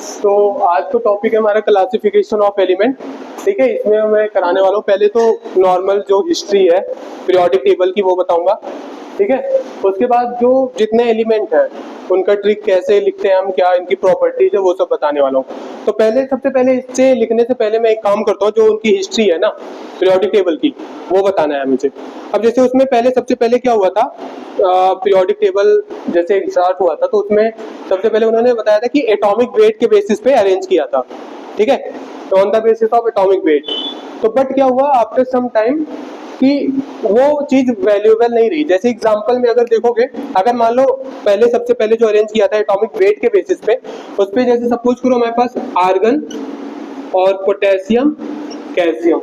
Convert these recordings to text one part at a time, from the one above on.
तो आज का टॉपिक है हमारा क्लासिफिकेशन ऑफ एलिमेंट। ठीक है, इसमें मैं कराने वाला हूँ पहले तो नॉर्मल जो हिस्ट्री है पीरियोडिक टेबल की वो बताऊंगा। ठीक है, उसके बाद जो जितने एलिमेंट हैं उनका ट्रिक कैसे लिखते हैं हम, क्या इनकी प्रॉपर्टीज है, वो सब बताने वाला हूँ। तो पहले सबसे पहले इससे लिखने से पहले मैं एक काम करता हूँ, जो उनकी हिस्ट्री है ना पीरियोडिक टेबल की वो बताना है मुझे। अब जैसे उसमें पहले सबसे पहले क्या हुआ था, पीरियोडिक टेबल जैसे स्टार्ट हुआ था तो उसमें सबसे पहले उन्होंने बताया था कि एटॉमिक वेट के बेसिस पे अरेंज किया था। ठीक है, on the basis of atomic weight. तो बट क्या हुआ आफ्टर सम टाइम कि वो चीज वैल्यूएबल नहीं रही। जैसे एग्जांपल में अगर देखोगे, अगर मान लो पहले सबसे पहले जो अरेंज किया था एटॉमिक वेट के बेसिस पे, उस पे जैसे सपोज करो हमारे पास आर्गन और पोटेशियम कैल्शियम।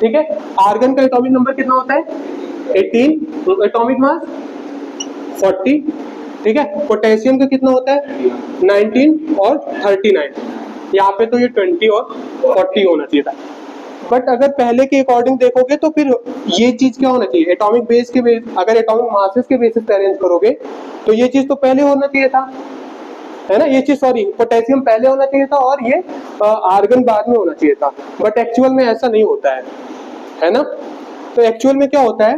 ठीक है, आर्गन का एटॉमिक नंबर कितना होता है 18, एटॉमिक मास 40। ठीक है, पोटेशियम का कितना होता है 19 और 39। यहाँ पे तो ये 20 और 40 होना चाहिए था। बट अगर पहले के अकॉर्डिंग देखोगे तो फिर ये चीज क्या होना चाहिए, एटॉमिक बेस के बेस, अगर एटॉमिक मासेस के बेसिस पे अरेंज करोगे तो ये चीज तो पहले होना चाहिए था, है ना। ये चीज सॉरी पोटेशियम पहले होना चाहिए था और ये आर्गन बाद में होना चाहिए था। बट एक्चुअल में ऐसा नहीं होता है ना। तो एक्चुअल में क्या होता है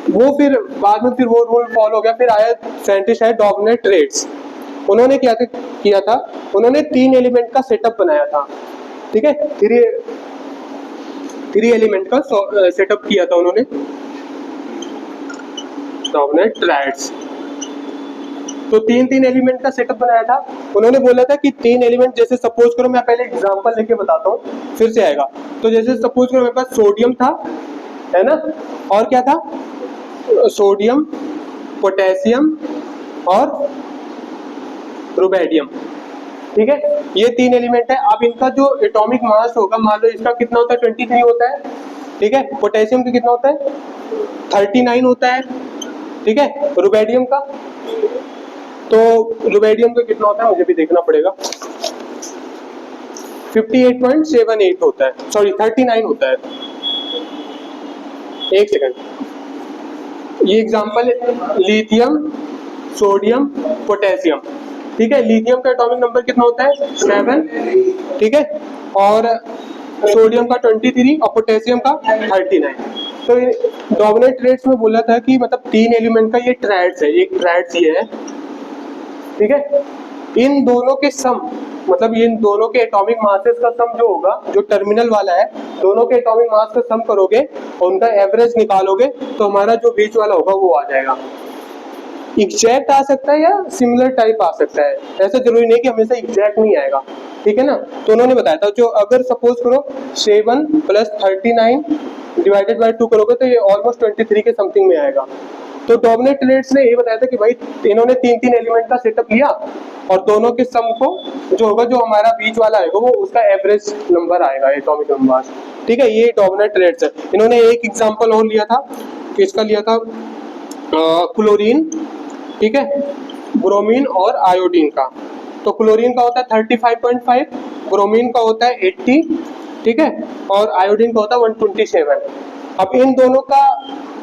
वो फिर बाद में फिर वो रूल फॉलो हो गया। फिर आया साइंटिस्ट है डॉग्नेट रेट्स, उन्होंने किया था, उन्होंने 3 एलिमेंट का सेटअप बनाया था। ठीक है, थ्री एलिमेंट का सेटअप किया था उन्होंने, डॉग्नेट रेट्स। तो 3 एलिमेंट का सेटअप बनाया था। उन्होंने बोला था कि 3 एलिमेंट, जैसे सपोज करो मैं पहले एग्जांपल लेके बताता हूँ फिर से आएगा। तो जैसे सपोज करो मेरे पास सोडियम था, है ना, और क्या था, सोडियम, पोटेशियम और रुबेडियम। ठीक है, ये 3 एलिमेंट है। अब इनका जो एटॉमिक मास होगा, मान लो इसका कितना होता है 23 होता है। ठीक है, पोटेशियम का कितना होता है 39 होता है। ठीक है, रुबेडियम का, तो रुबेडियम का कितना होता है मुझे भी देखना पड़ेगा, 58.78 होता है, सॉरी 39 होता है। एक सेकंड, ये एग्जांपल है लिथियम, सोडियम, पोटेशियम। ठीक है, लिथियम का एटॉमिक नंबर कितना होता है 7। ठीक है, और सोडियम का 23 और पोटेशियम का 39। तो डॉग्नेट रेट्स में बोला था कि मतलब 3 एलिमेंट का ये ट्राइड्स है, एक ट्राइड्स ये है। ठीक है, इन दोनों के सम, मतलब इन दोनों के एटॉमिक मासेस का सम जो होगा, जो टर्मिनल वाला है, दोनों के एटॉमिक मास का सम करोगे और उनका एवरेज निकालोगे तो हमारा जो बीच वाला होगा वो आ जाएगा। एग्जैक्ट आ सकता है या सिमिलर टाइप आ सकता है, ऐसा जरूरी नहीं कि हमेशा एग्जैक्ट नहीं आएगा। ठीक है ना, तो उन्होंने बताया था जो अगर सपोज करो 7 + 39 डिवाइडेड बाय 2 करोगे तो ये ऑलमोस्ट 23 के समथिंग में आएगा। तो डॉग्नेट रेट्स ने ये बताया था कि भाई इन्होंने 3 एलिमेंट का सेटअप लिया और दोनों के सम को जो होगा, जो हमारा बीच वाला आएगा वो उसका एवरेज नंबर आएगा, एटॉमिक नंबर। ठीक है, ये डॉग्नेट रेट्स है। इन्होंने एक एग्जांपल और लिया था, किसका लिया था, क्लोरीन, ठीक है, ब्रोमीन और आयोडीन का। तो क्लोरीन का होता है 35.5, ब्रोमीन का होता है 80, ठीक है, और आयोडीन का होता है 127। अब इन दोनों का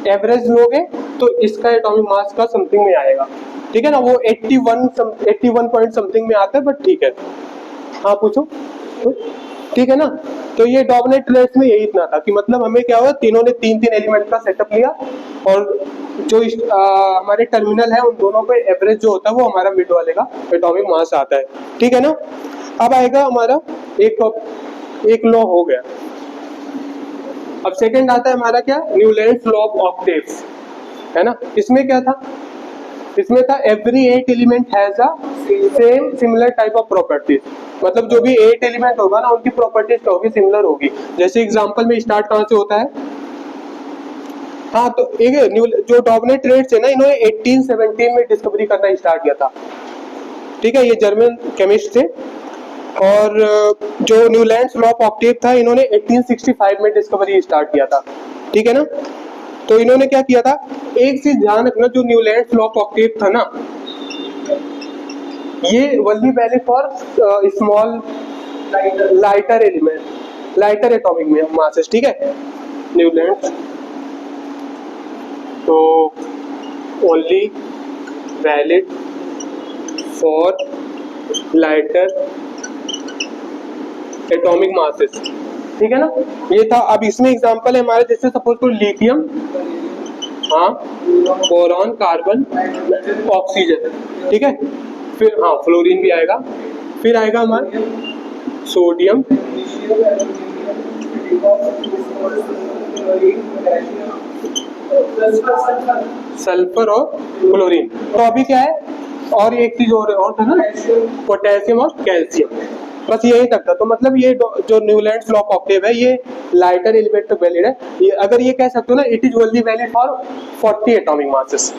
एवरेज लोगे तो इसका एटॉमिक मास का समथिंग में आएगा। ठीक है ना, वो 81 पॉइंट समथिंग में आता है, बट ठीक है। हाँ पूछो, ठीक है ना। तो ये डॉग्नेट रेट्स में यही इतना था कि मतलब हमें क्या हुआ, तीनों ने 3 एलिमेंट का सेटअप लिया और जो हमारे टर्मिनल है उन दोनों पे एवरेज जो होता है वो हमारा मिड वाले का एटॉमिक मास आता है। ठीक है ना। अब आएगा हमारा एक लॉ हो गया। अब सेकंड आता है हमारा क्या, न्यूलैंड्स लॉ ऑफ ऑक्टेव्स, है ना। इसमें क्या था, इसमें था every 8 element has a same similar type of properties. मतलब जो भी 8 एलिमेंट होगा ना उनकी प्रॉपर्टीज क्या होगी, सिमिलर होगी। जैसे एग्जांपल में स्टार्ट कहां से होता है, हाँ तो एक जो डॉग्नेट रेट्स है ना, इन्होंने 1817 में डिस्कवरी करना स्टार्ट किया था। ठीक है, ये जर्मन केमिस्ट थे। और जो न्यूलैंड्स लॉ ऑफ ऑक्टेव था, इन्होंने 1865 में डिस्कवरी स्टार्ट किया था। ठीक है ना। तो इन्होंने क्या किया था, एक चीज ध्यान रखना, जो न्यूलैंड्स लॉ ऑफ ऑक्टेव था ना, ये only valid for small lighter element, lighter atomic masses. ठीक है, न्यूलैंड्स तो only valid for lighter atomic masses, ठीक है ना। ये था। अब इसमें एग्जांपल है हमारे, जैसे सपोज को लिथियम, हाँ, बोरॉन, कार्बन, ऑक्सीजन, ठीक है। फिर हाँ फ्लोरीन भी आएगा। फिर आएगा हमारा सोडियम, सल्फर और क्लोरीन। तो अभी क्या है, और एक चीज और था ना, पोटेशियम और कैल्शियम। बस यही तक था। तो मतलब ये जो न्यूलैंड्स लॉ ऑफ ऑक्टेव है, ये लाइटर एलिमेंट तक वैलिड है। ये अगर ये कह सकते हो ना, it is only valid for 40 atomic masses.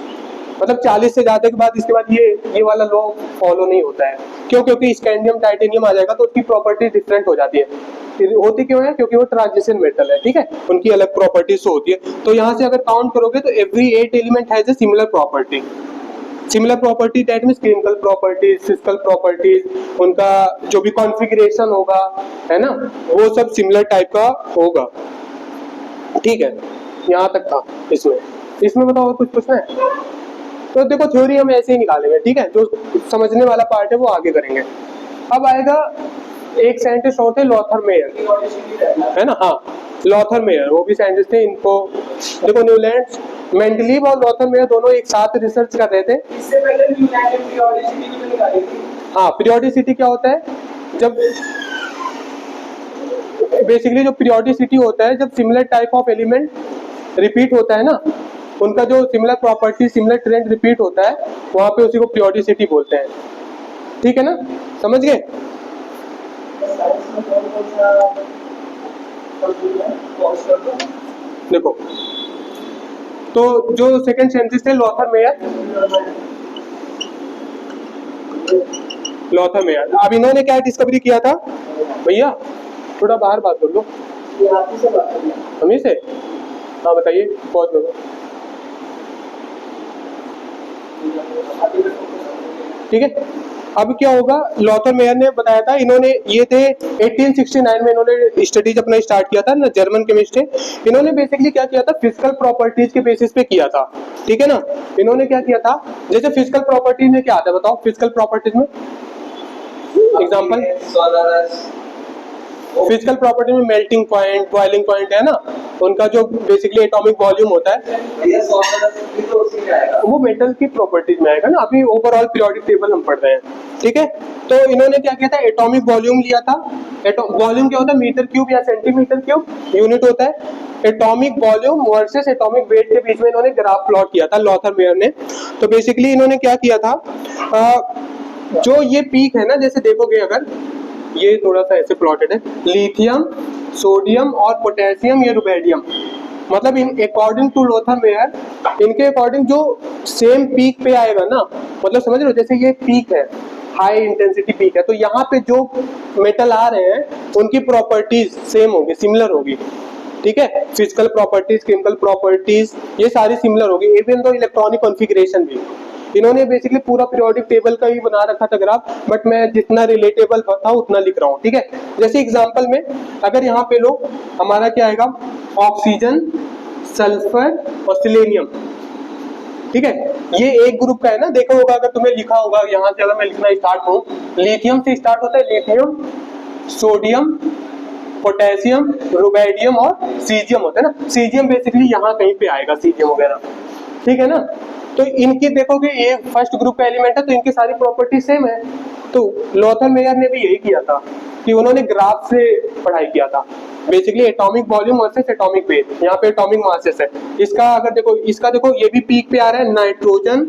मतलब 40 से ज्यादा के बाद, इसके बाद ये वाला लॉ फॉलो नहीं होता है। क्यों? क्योंकि स्कैंडियम टाइटेनियम आ जाएगा तो उसकी प्रॉपर्टी डिफरेंट हो जाती है। होती क्यों है? क्योंकि वो ट्रांजिशन मेटल है, ठीक है, उनकी अलग प्रॉपर्टीज होती है। तो यहाँ से अगर काउंट करोगे तो every 8 element has a similar property. Similar property that means chemical properties, physical properties, उनका जो भी कॉन्फ़िगरेशन होगा, है ना, वो सब सिमिलर टाइप का होगा, ठीक है। यहाँ तक था इसमें बताओ और कुछ पूछना है? तो देखो थ्योरी हम ऐसे ही निकालेंगे, ठीक है, जो समझने वाला पार्ट है वो आगे करेंगे। अब आएगा एक साइंटिस्ट और थे लॉथर मेयर, है ना, हाँ, लॉथर मेयर, वो भी साइंटिस्ट थे। इनको देखो, न्यूलैंड्स, मेंडलीव और लॉथर मेयर दोनों एक साथ रिसर्च कर रहे थे। इससे पहले न्यूलैंड ने पीरियोडिसिटी भी निकाली थी। हाँ, पीरियोडिसिटी क्या होता है? जब बेसिकली जो पीरियोडिसिटी होता है, जब similar type of element repeat होता है ना, उनका जो similar property, similar trend repeat होता है, वहां पे उसी को पीरियोडिसिटी बोलते हैं, ठीक है ना, समझ गए? देखो, तो जो सेकंड साइंटिस्ट है लॉथर मेयर, अब इन्होंने क्या डिस्कवरी किया था? भैया थोड़ा बाहर बात कर लो। हमी से? हाँ बताइए, पहुंच लो, ठीक है। अब क्या होगा, लॉथर मेयर ने बताया था, इन्होंने ये थे 1869 में इन्होंने स्टडीज अपना स्टार्ट किया था ना, जर्मन केमिस्ट है। इन्होंने बेसिकली क्या किया था, फिजिकल प्रॉपर्टीज के बेसिस पे किया था, ठीक है ना। इन्होंने क्या किया था, जैसे फिजिकल प्रॉपर्टीज में क्या आता है बताओ? फिजिकल प्रॉपर्टीज में एग्जांपल, फिजिकल प्रॉपर्टी में मेल्टिंग पॉइंट, बॉइलिंग पॉइंट, है ना, उनका जो बेसिकली एटॉमिक वॉल्यूम होता है, वो मेटल की प्रॉपर्टीज में आएगा ना। अभी ओवरऑल पीरियोडिक टेबल हम पढ़ रहे हैं, ठीक है। तो इन्होंने क्या किया था, एटॉमिक वॉल्यूम लिया था। वॉल्यूम क्या होता है? मीटर क्यूब या सेंटीमीटर क्यूब यूनिट होता है। Atomic volume versus atomic weight के बीच में इन्होंने ग्राफ प्लॉट किया था लॉथर मेयर ने। तो बेसिकली इन्होंने क्या किया था, जो ये पीक है ना, जैसे देखोगे अगर ये थोड़ा सा ऐसे प्लॉटेड है, लिथियम, सोडियम और पोटेशियम, ये रुबेडियम, मतलब इन अकॉर्डिंग टू लॉथर मेयर, इनके अकॉर्डिंग जो सेम पीक पे आएगा ना, मतलब समझ रहे हो, जैसे ये पीक है, हाई इंटेंसिटी पीक है, तो यहाँ पे जो मेटल आ रहे हैं उनकी प्रॉपर्टीज सेम होगी, सिमिलर होगी, ठीक है। फिजिकल प्रॉपर्टीज, केमिकल प्रॉपर्टीज, ये सारी सिमिलर होगी, इवन दो इलेक्ट्रॉनिक कॉन्फ़िगरेशन भी। इन्होंने बेसिकली पूरा पीरियोडिक टेबल का ही बना रखा था ग्राफ, बट मैं जितना रिलेटेबल था उतना लिख रहा हूँ, ठीक है। जैसे एग्जांपल में अगर यहाँ पे लो, हमारा क्या आएगा, ऑक्सीजन, सल्फर और सिलेनियम, ठीक है, ये एक ग्रुप का है ना। देखो होगा, अगर तुम्हें लिखा होगा, यहाँ से अगर मैं लिखना स्टार्ट करूँ, लिथियम से स्टार्ट होता है, लिथियम, सोडियम, पोटेशियम, रुबेडियम और सीजियम होता है ना। सीजियम बेसिकली यहाँ कहीं पे आएगा, सीजियम वगैरह, ठीक है ना। तो इनकी देखोगे ये फर्स्ट ग्रुप का एलिमेंट है, तो इनकी सारी प्रॉपर्टी सेम है। तो लॉथर मेयर ने भी यही किया था कि उन्होंने ग्राफ से पढ़ाई किया था, basically atomic volume versus atomic weight. यहाँ पे एटॉमिक मासेस है, इसका अगर देखो, इसका देखो, ये भी पीक पे आ रहा है, नाइट्रोजन,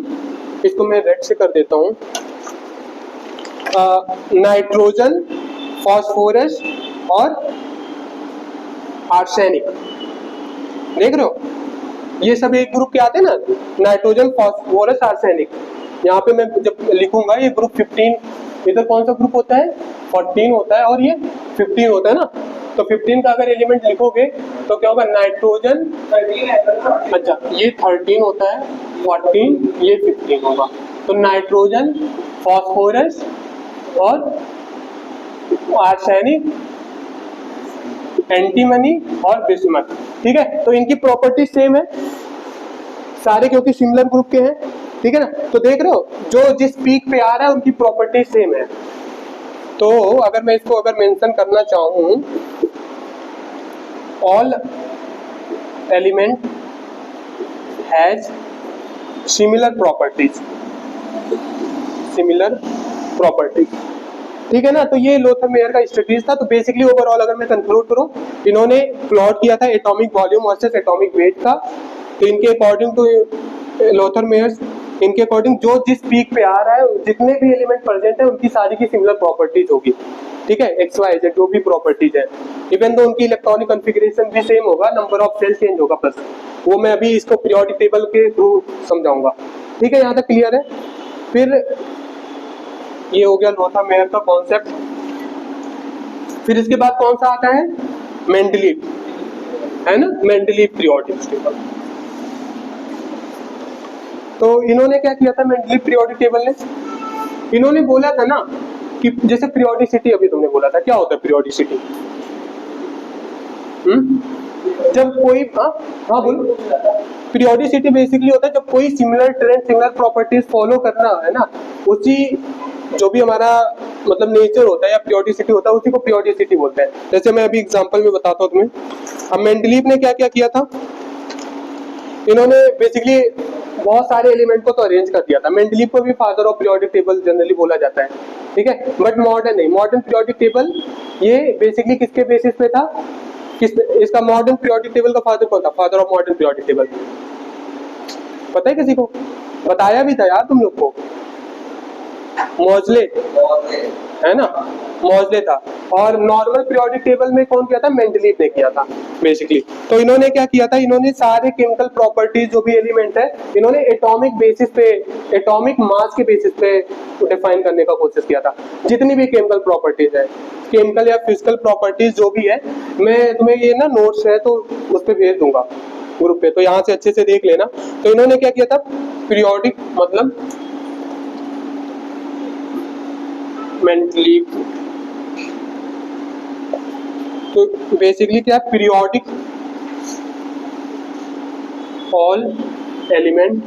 इसको मैं रेड से कर देता हूँ, नाइट्रोजन, फॉस्फोरस और आर्सेनिक, देख रहे हो, ये सब एक ग्रुप के आते हैं ना, नाइट्रोजन, फॉस्फोरस, आर्सेनिक। यहाँ पे मैं जब लिखूंगा ये ग्रुप 15, इधर कौन सा ग्रुप होता है? 14 होता है, और ये 15 होता है ना। तो 15 का अगर एलिमेंट लिखोगे तो क्या होगा, नाइट्रोजन, अच्छा ये 13 होता है, 14, ये 15 होगा। तो नाइट्रोजन, फॉस्फोरस और आर्सेनिक, एंटीमनी और बिस्मथ, ठीक है। तो इनकी प्रॉपर्टी सेम है सारे, क्योंकि सिमिलर ग्रुप के हैं, ठीक है ना। तो देख रहे हो, जो जिस पीक पे आ रहा है उनकी प्रॉपर्टी सेम है, तो अगर मैं इसको अगर मेंशन करना चाहूँ, all element has similar properties, similar properties, ठीक है ना। तो ये लोथर मेयर का स्ट्रेटेजी था। तो बेसिकली ओवरऑल अगर मैं कंक्लूड करूं, इन्होंने प्लॉट किया था atomic volume versus atomic weight का। तो इनके अकॉर्डिंग टू लोथर मेयर्स, इनके अकॉर्डिंग जो जिस पीक पे आ रहा है, जितने भी एलिमेंट प्रेजेंट है उनकी सारी की सिमिलर प्रॉपर्टीज होगी, ठीक है, एक्स वाई जेड जो भी प्रॉपर्टीज है। इवन दो उनकी इलेक्ट्रॉनिक कॉन्फ़िगरेशन भी सेम होगा, नंबर ऑफ सेल चेंज होगा बस, वो मैं अभी इसको पीरियोडिक टेबल के थ्रू समझाऊंगा, ठीक है। यहाँ तक क्लियर है। फिर ये हो गया लोथर मेयर का कॉन्सेप्ट। फिर इसके बाद कौन सा आता है, मेंडलीव, है ना, मेंडलीव पीरियोडिक टेबल। तो इन्होंने क्या किया था मेंडलीव पीरियोडिक टेबल ने, इन्होंने बोला था ना कि जैसे पीरियोडिसिटी, अभी तुमने बोला था क्या होता है पीरियोडिसिटी, जब कोई हाँ बोलो, पीरियोडिसिटी बेसिकली होता है जब कोई similar trend, similar properties follow करना है ना, उसी जो भी हमारा मतलब नेचर होता है या पीरियोडिसिटी होता है उसी को पीरियोडिसिटी बोलते हैं। जैसे मैं अभी एग्जांपल में बताता हूँ तुम्हें। अब मेंडलीव ने क्या क्या किया था, इन्होंने बेसिकली बहुत सारे एलिमेंट को तो अरेंज कर दिया था। मेंडलीव को भी father of periodic table generally बोला जाता है, ठीक है, बट मॉडर्न नहीं। मॉडर्न पीरियोडिक टेबल ये बेसिकली किसके बेसिस पे था, इसका मॉडर्न पीरियोडिक टेबल का फादर कौन था, father of modern periodic table पता है किसी को, बताया भी था यार तुम लोग को, मोज़ले, है ना, मोज़ले था। और नॉर्मल पीरियोडिक टेबल में कौन किया था, मेंडलीव ने किया था बेसिकली। तो इन्होंने क्या किया था, इन्होंने सारे केमिकल प्रॉपर्टीज जो भी एलिमेंट है इन्होंने एटॉमिक बेसिस पे, एटॉमिक मास के बेसिस पे डिफाइन करने का कोशिश किया था। जितनी भी केमिकल प्रॉपर्टीज है, केमिकल या फिजिकल प्रॉपर्टीज जो भी है, मैं तुम्हें ये ना नोट्स है तो उस पर भेज दूंगा ग्रुप पे, तो यहाँ से अच्छे से देख लेना। तो इन्होंने क्या किया था, पीरियोडिक मतलब मेंडलीव, तो बेसिकली क्या, periodic all element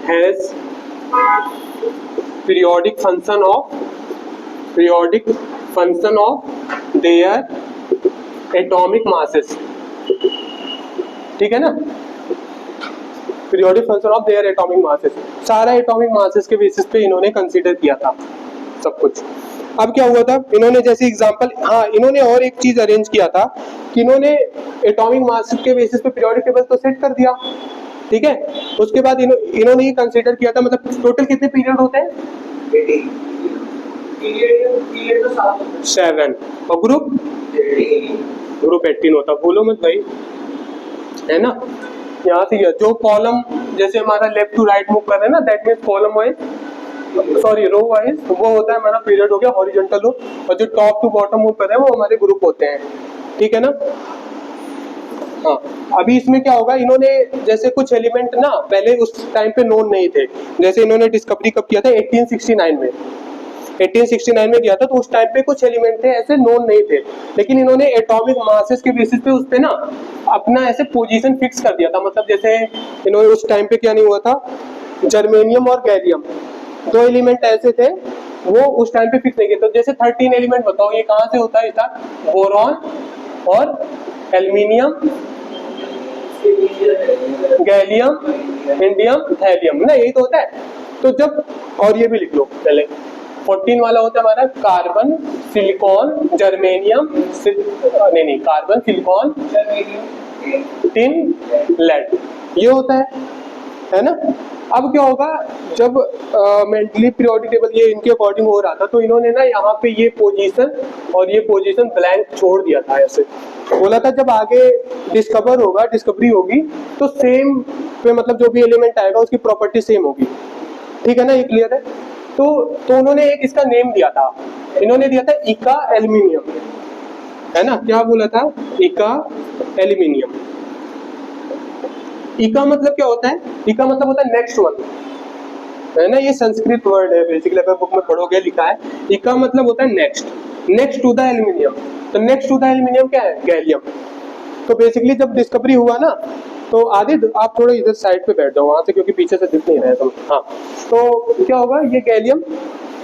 has periodic function of their atomic masses, ठीक है ना, periodic function of their atomic masses, सारा एटॉमिक मासेस के बेसिस पे इन्होंने कंसीडर किया था सब कुछ। अब क्या हुआ था, इन्होंने जैसे एग्जांपल, हाँ इन्होंने और एक चीज अरेंज किया था कि इन्होंने एटॉमिक मास के बेसिस पे पीरियोडिक टेबल तो सेट कर दिया, ठीक है। उसके बाद इन्होंने ये कंसीडर किया था, मतलब टोटल कितने पीरियड होते हैं, 7, और ग्रुप 18 होता, बोलो मत भाई, है ना। यहाँ से जो कॉलम जैसे हमारा लेफ्ट टू राइट मूव कर रहे हैं ना, that means column wise, sorry row wise, वो होता है हमारा पीरियड हो गया हॉरिजॉन्टल रो, और जो टॉप टू बॉटम मूव कर रहे हैं वो हमारे ग्रुप होते हैं, ठीक है ना। हाँ, अभी इसमें क्या होगा, इन्होंने जैसे कुछ एलिमेंट ना पहले उस टाइम पे नोन नहीं थे, जैसे इन्होंने डिस्कवरी कब किया था, 1869 में, 1869 में किया था। तो उस टाइम पे कुछ एलिमेंट थे ऐसे नोन नहीं थे, लेकिन इन्होंने एटॉमिक मासेस के बेसिस पे उस पे ना अपना ऐसे पोजीशन फिक्स कर दिया था। मतलब जैसे इन्होंने उस टाइम पे क्या नहीं हुआ था, जर्मेनियम और गैलियम दो एलिमेंट ऐसे थे, वो उस टाइम पे फिक्स नहीं किए। तो जैसे 13 एलिमेंट बताओ ये कहाँ से होता है, बोरॉन और एल्यूमिनियम, गैलियम, इंडियम, थैलियम ना, यही तो होता है। तो जब, और ये भी लिख लो पहले, 14 वाला होता है हमारा कार्बन, सिलिकॉन, जर्मेनियम, नहीं कार्बन, सिलिकॉन, टिन, लेड, ये होता है ना। अब क्या होगा, जब मेंडलीव पीरियोडिक टेबल ये इनके अकॉर्डिंग हो रहा था, तो इन्होंने ना यहाँ पे ये पोजीशन और ये पोजीशन ब्लैंक छोड़ दिया था, ऐसे बोला था जब आगे डिस्कवरी होगी तो सेम पे, मतलब जो भी एलिमेंट आएगा उसकी प्रॉपर्टी सेम होगी, ठीक है ना, ये क्लियर है। तो उन्होंने एक इसका नेम दिया था, इन्होंने दिया था इका एल्यूमिनियम, है ना, क्या बोला था, इका एल्यूमिनियम। इका मतलब क्या होता है, इका मतलब होता है नेक्स्ट वन, है ना, ये संस्कृत वर्ड है बेसिकली, अगर बुक में पढ़ोगे लिखा है, इका मतलब होता है नेक्स्ट टू द एल्यूमिनियम। तो नेक्स्ट टू द एल्यूमिनियम क्या है, गैलियम। तो बेसिकली जब डिस्कवरी हुआ ना, तो आदि आप थोड़ा इधर साइड पे बैठ जाओ वहां से, क्योंकि पीछे से दिख नहीं रहा है तुम। हाँ, तो क्या होगा, ये गैलियम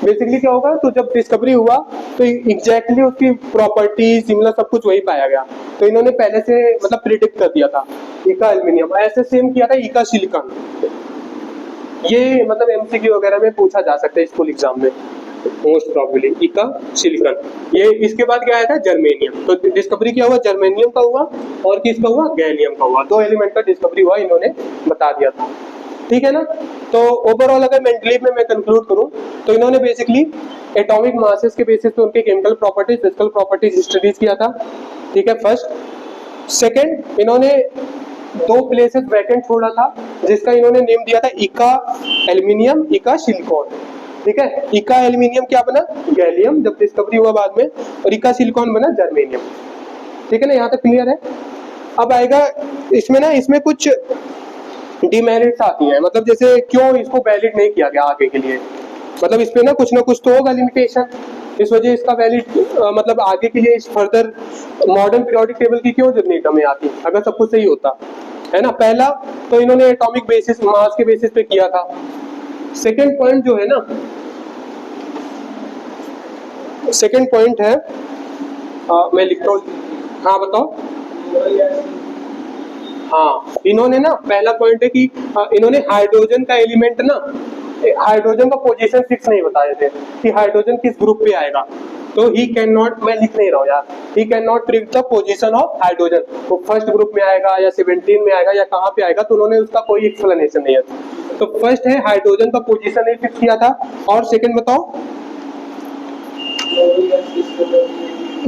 बेसिकली क्या होगा, तो जब डिस्कवरी हुआ तो एग्जैक्टली उसकी प्रॉपर्टी सिमिलर सब कुछ वही पाया गया, तो इन्होंने पहले से मतलब प्रिडिक्ट कर दिया था इका एल्यूमिनियम। ऐसे सेम किया था इका सिलिकॉन। ये मतलब एमसीक्यू वगैरह में पूछा जा सकता है स्कूल एग्जाम में मोस्ट प्रॉब्ली, इका सिलिकॉन। ये इसके बाद क्या आया था, जर्मेनियम। तो डिस्कवरी क्या हुआ, जर्मेनियम का हुआ और किसका हुआ, गैलियम का हुआ। 2 एलिमेंट का डिस्कवरी हुआ, इन्होंने बता दिया था। ठीक है ना। तो ओवरऑल अगर मेंटलीव में मैं कंक्लूड करूं तो इन्होंने बेसिकली एटॉमिक मासेस के बेसिस पे उनके chemical properties, physical properties studies किया था। ठीक है, फर्स्ट। सेकंड, इन्होंने 2 प्लेसेस वैकेंट छोड़ा था जिसका इन्होंने नेम दिया था इका एल्यूमिनियम, इका सिलिकॉन। ठीक है, इका एल्यूमिनियम क्या बना, गैलियम, जब डिस्कवरी हुआ बाद में, और इका सिलिकॉन बना जर्मेनियम। ठीक है ना, यहाँ तक क्लियर है। अब आएगा इसमें ना, इसमें कुछ डिमेरिट्स आती हैं, मतलब जैसे क्यों इसको वैलिड नहीं किया गया आगे के लिए, मतलब इस पे ना कुछ तो होगा लिमिटेशन, इस वजह इसका वैलिड मतलब आगे के लिए इस फर्दर मॉडर्न पीरियोडिक टेबल की क्यों जरूरत हमें आती अगर सब कुछ सही होता है ना। पहला तो इन्होंने एटॉमिक बेसिस, मास के बेसिस पे किया था। सेकेंड पॉइंट जो है ना, सेकेंड पॉइंट है मैं लिखता हूँ, हाँ बताओ। हाँ, इन्होंने ना पहला पॉइंट है कि इन्होंने हाइड्रोजन का एलिमेंट ना, हाइड्रोजन का पोजीशन फिक्स नहीं बताए थे कि हाइड्रोजन किस ग्रुप पे आएगा। तो ही कैन नॉट, मैं लिख नहीं रहा हूँ यार, he can not predict the position of hydrogen, वो फर्स्ट ग्रुप में आएगा या 17 में आएगा या कहाँ पे आएगा, तो उन्होंने उसका कोई एक्सप्लेनेशन नहीं है। तो फर्स्ट है हाइड्रोजन का पोजीशन नहीं फिक्स किया था। और सेकंड बताओ,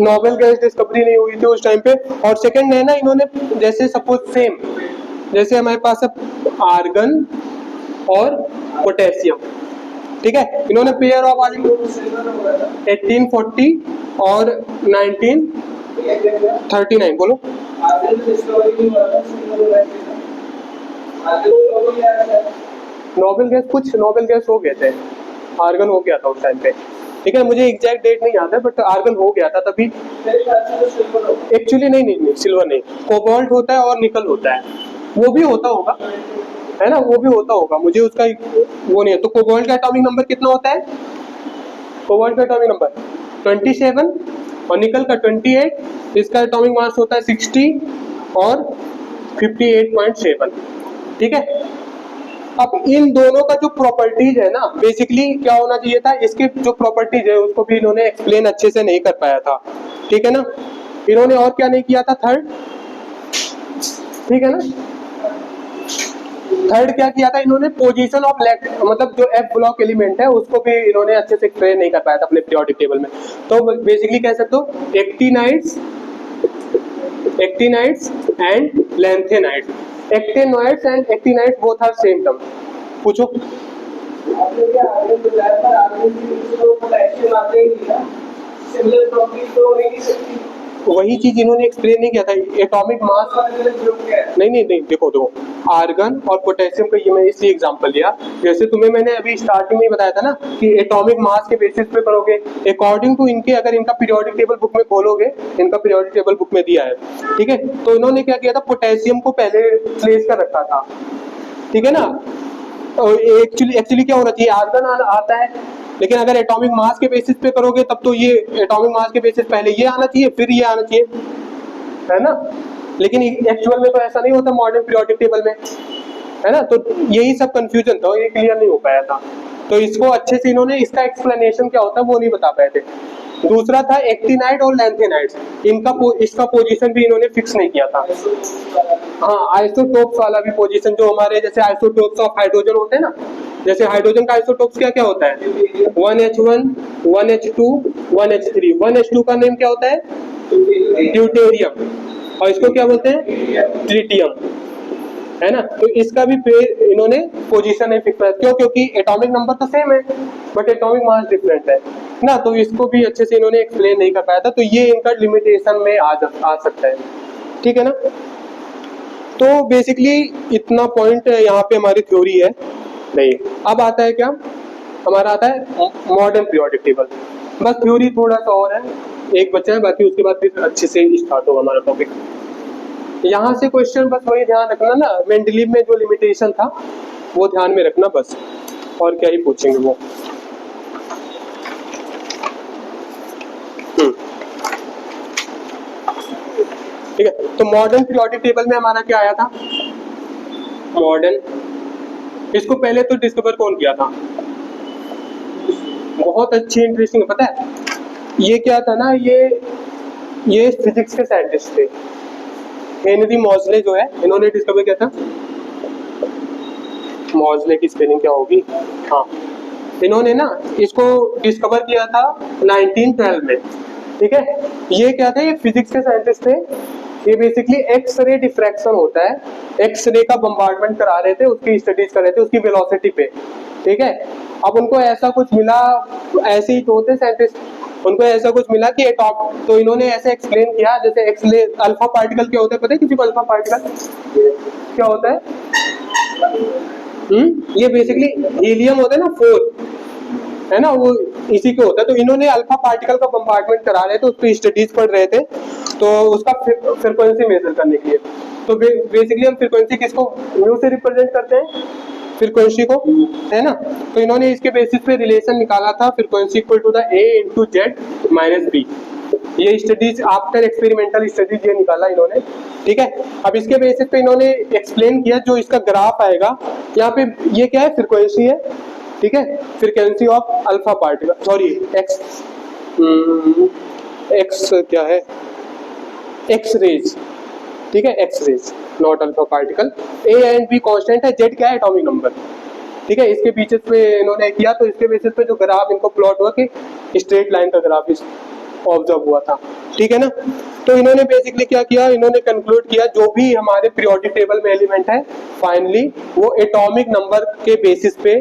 नोबेल गैस डिस्कवरी नहीं हुई थी उस टाइम पे। और सेकंड है ना, इन्होंने जैसे सपोज सेम जैसे हमारे पास है आर्गन और पोटेशियम, ठीक है, इन्होंने पेयर ऑफ 1840 और 1939 बोलो। नोबेल गैस, कुछ नोबेल गैस हो गए थे, आर्गन हो गया था उस टाइम पे। ठीक है, मुझे एग्जैक्ट डेट नहीं याद है बट आर्गन हो गया था तभी। एक्चुअली नहीं, सिल्वर नहीं, कोबाल्ट होता है और निकल होता है, वो भी होता होगा है ना, वो भी होता होगा, मुझे उसका वो नहीं है। तो कोबाल्ट का एटॉमिक नंबर कितना होता है, कोबाल्ट का एटॉमिक नंबर 27 और निकल का 28, इसका एटॉमिक मास होता है 60 और 58.7। ठीक है, अब इन दोनों का जो प्रॉपर्टीज है ना, बेसिकली क्या होना चाहिए था, इसके जो प्रॉपर्टीज है उसको भी इन्होंने एक्सप्लेन अच्छे से नहीं कर पाया था। ठीक है ना, इन्होंने और क्या नहीं किया था, थर्ड, ठीक है ना, थर्ड क्या किया था इन्होंने, पोजीशन ऑफ मतलब जो एफ ब्लॉक एलिमेंट है उसको भी इन्होंने अच्छे से एक्सप्लेन नहीं कर पाया था अपने पीरियोडिक टेबल में। तो बेसिकली कह सकते हो actinides and lanthanides, actinoids and actinides both are same term. पूछो। आपने क्या आगे बताया था, आपने जो पोटेशियम आते ही ना सिमिलर प्रॉपर्टी तो नहीं सकती, वही चीज इन्होंने एक्सप्लेन नहीं किया था। एटॉमिक मास नहीं, देखो आर्गन और पोटेशियम का ये मैं इसलिए एग्जांपल लिया, जैसे तुम्हें मैंने अभी स्टार्टिंग में ही बताया था ना कि एटॉमिक मास के बेसिस पे करोगे अकॉर्डिंग टू इनके, अगर इनका पीरियोडिक टेबल बुक में खोलोगे, इनका पीरियोडिक टेबल बुक में दिया है, ठीक है, तो इन्होंने क्या किया था, पोटेशियम को पहले प्लेस कर रखा था। ठीक है ना, एक्चुअली क्या होना चाहिए, आर्गन आता है, लेकिन अगर एटॉमिक मास के बेसिस पे करोगे तब तो ये एटॉमिक मास के बेसिस पहले ये आना चाहिए फिर ये आना चाहिए, है ना। लेकिन एक्चुअल में तो ऐसा नहीं होता मॉडर्न पीरियोडिक टेबल में, है ना। तो यही सब कंफ्यूजन था, ये क्लियर नहीं हो पाया था। तो इसको अच्छे से इन्होंने, इसका एक्सप्लेनेशन क्या होता है वो नहीं बता पाए थे। दूसरा था एक्टिनाइड और लैंथेनाइड्स, इसका पोजीशन भी इन्होंने फिक्स नहीं किया था। हाँ, आइसोटोप्स वाला भी पोजीशन, जो हमारे जैसे आइसोटोप्स ऑफ हाइड्रोजन होते हैं ना, जैसे हाइड्रोजन का आइसोटोप्स क्या क्या होता है, 1H1, 1H2, 1H3। 1H2 का नेम क्या होता है, ड्यूटेरियम, और इसको क्या बोलते हैं, ट्रिटियम, है ना। तो इसका भी इन्होंने पोजीशन नहीं फिक्स किया, क्यों, क्योंकि एटॉमिक नंबर तो सेम है बट एटॉमिक मास डिफरेंट है ना। तो इसको भी अच्छे से इन्होंने एक्सप्लेन नहीं कर पाया था, तो ये इनका लिमिटेशन में आ सकता है। ठीक है ना। तो बेसिकली इतना पॉइंट यहाँ पे हमारी थ्योरी है। नहीं, अब आता है क्या, हमारा आता है मॉडर्न पीरियोडिक टेबल। बस थ्योरी थोड़ा सा और है, एक बच्चा है, बाकी उसके बाद फिर अच्छे से स्टार्ट होगा हमारा टॉपिक। यहाँ से क्वेश्चन बस वही ध्यान रखना ना, मेंडलीव में जो लिमिटेशन था वो ध्यान में रखना बस, और क्या ही पूछेंगे वो। ठीक है। तो मॉडर्न पीरियोडिक टेबल में हमारा क्या आया था, मॉडर्न, इसको पहले तो डिस्कवर कौन किया था, बहुत अच्छी इंटरेस्टिंग, पता है ये क्या था ना, ये फिजिक्स के साइंटिस्ट थे, हेनरी मॉजले जो है, इन्होंने डिस्कवर किया था, मॉजले की स्पेलिंग क्या होगी, हाँ, इन्होंने ना इसको डिस्कवर किया था 1912 में, ठीक है। ये क्या था, ये फिजिक्स के साइंटिस्ट थे, ये बेसिकली एक्स रे डिफ्रैक्शन होता है, एक्स रे का बम्बार्डमेंट करा रहे थे, उसकी स्टडीज कर रहे थे उसकी वेलोसिटी पे, ठीक है। अब उनको ऐसा कुछ मिला, ऐसे ही तो होते साइंटिस्ट, उनको ऐसा कुछ मिला कि एटॉम, तो इन्होंने ऐसे एक्सप्लेन किया, जैसे एक्स रे अल्फा पार्टिकल क्या होता है, पता है किसी को अल्फा पार्टिकल क्या होता है, ये बेसिकली हीलियम होता है ना 4, है ना, वो इसी के होता है। तो इन्होंने अल्फा पार्टिकल का बम्बार्डमेंट करा रहे थे, उस पर स्टडीज पढ़ रहे थे, तो उसका फ्रीक्वेंसी मेजर करने के लिए, तो बेसिकली हम फ्रीक्वेंसी किसको म्यू से रिप्रेजेंट करते हैं, फ्रीक्वेंसी को, है ना। तो इन्होंने इसके बेसिस पे रिलेशन निकाला था, frequency equal to the A into Z minus B, ये स्टडीज आफ्टर एक्सपेरिमेंटल स्टडीज ये निकाला इन्होंने, ठीक है। अब इसके बेसिस पे इन्होंने एक्सप्लेन किया, जो इसका ग्राफ आएगा यहाँ पे, ये क्या है, फ्रीक्वेंसी है, ठीक है, frequency of alpha particle, sorry X क्या है, एक्स रेज, ठीक है, X rays not alpha particle, A and B constant है, जेड क्या है, एटॉमिक नंबर, ठीक है। इसके बेसिस पे इन्होंने किया, तो इसके बेसिस पे जो ग्राफ इनको प्लॉट हुआ कि स्ट्रेट लाइन का ग्राफ इस ऑब्जर्व हुआ था, ठीक है ना। तो इन्होंने बेसिकली क्या किया, इन्होंने कंक्लूड किया जो भी हमारे पीरियोडिक टेबल में एलिमेंट है फाइनली वो एटॉमिक नंबर के बेसिस पे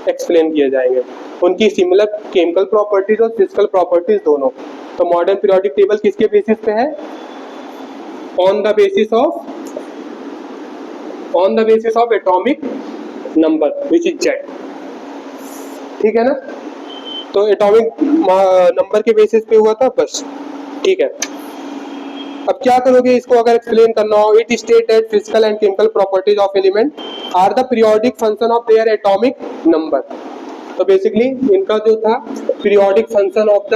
एक्सप्लेन किए जाएंगे, उनकी सिमिलर केमिकल प्रॉपर्टीज और फिजिकल प्रॉपर्टीज दोनों। तो मॉडर्न पीरियोडिक टेबल किसके बेसिस पे है, on the basis of atomic number which is Z, ठीक है ना। तो एटॉमिक नंबर के बेसिस पे हुआ था बस, ठीक है। अब क्या करोगे इसको अगर एक्सप्लेन करना हो, it state that physical and chemical properties of element are the periodic function of their atomic number. तो बेसिकली इनका जो था periodic function of the